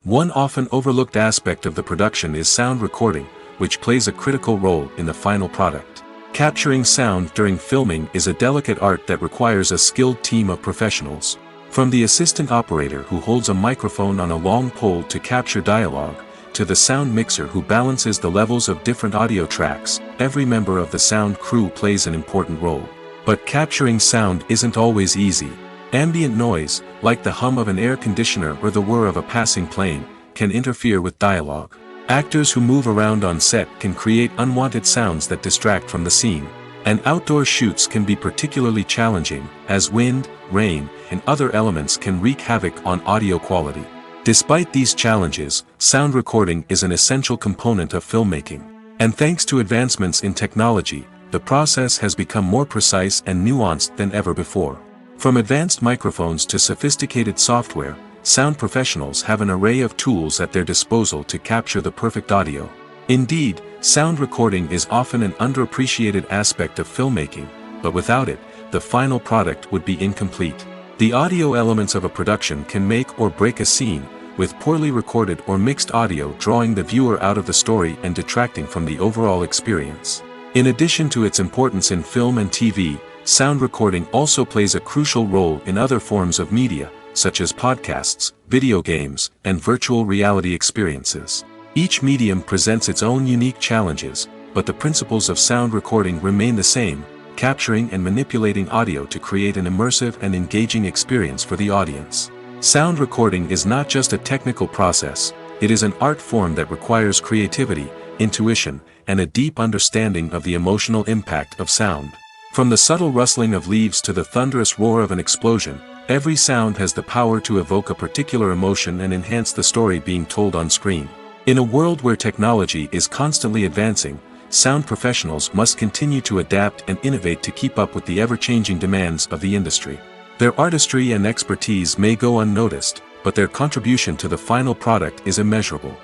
A: One often overlooked aspect of the production is sound recording, which plays a critical role in the final product. Capturing sound during filming is a delicate art that requires a skilled team of professionals. From the assistant operator who holds a microphone on a long pole to capture dialogue, to the sound mixer who balances the levels of different audio tracks, every member of the sound crew plays an important role. But capturing sound isn't always easy. Ambient noise, like the hum of an air conditioner or the whir of a passing plane, can interfere with dialogue. Actors who move around on set can create unwanted sounds that distract from the scene. And outdoor shoots can be particularly challenging, as wind, rain, and other elements can wreak havoc on audio quality. Despite these challenges, sound recording is an essential component of filmmaking. And thanks to advancements in technology, the process has become more precise and nuanced than ever before. From advanced microphones to sophisticated software, sound professionals have an array of tools at their disposal to capture the perfect audio. Indeed, sound recording is often an underappreciated aspect of filmmaking, but without it, the final product would be incomplete. The audio elements of a production can make or break a scene, with poorly recorded or mixed audio drawing the viewer out of the story and detracting from the overall experience. In addition to its importance in film and TV, sound recording also plays a crucial role in other forms of media, such as podcasts, video games, and virtual reality experiences. Each medium presents its own unique challenges, but the principles of sound recording remain the same, capturing and manipulating audio to create an immersive and engaging experience for the audience. Sound recording is not just a technical process, it is an art form that requires creativity, intuition, and a deep understanding of the emotional impact of sound. From the subtle rustling of leaves to the thunderous roar of an explosion, every sound has the power to evoke a particular emotion and enhance the story being told on screen. In a world where technology is constantly advancing, sound professionals must continue to adapt and innovate to keep up with the ever-changing demands of the industry. Their artistry and expertise may go unnoticed, but their contribution to the final product is immeasurable.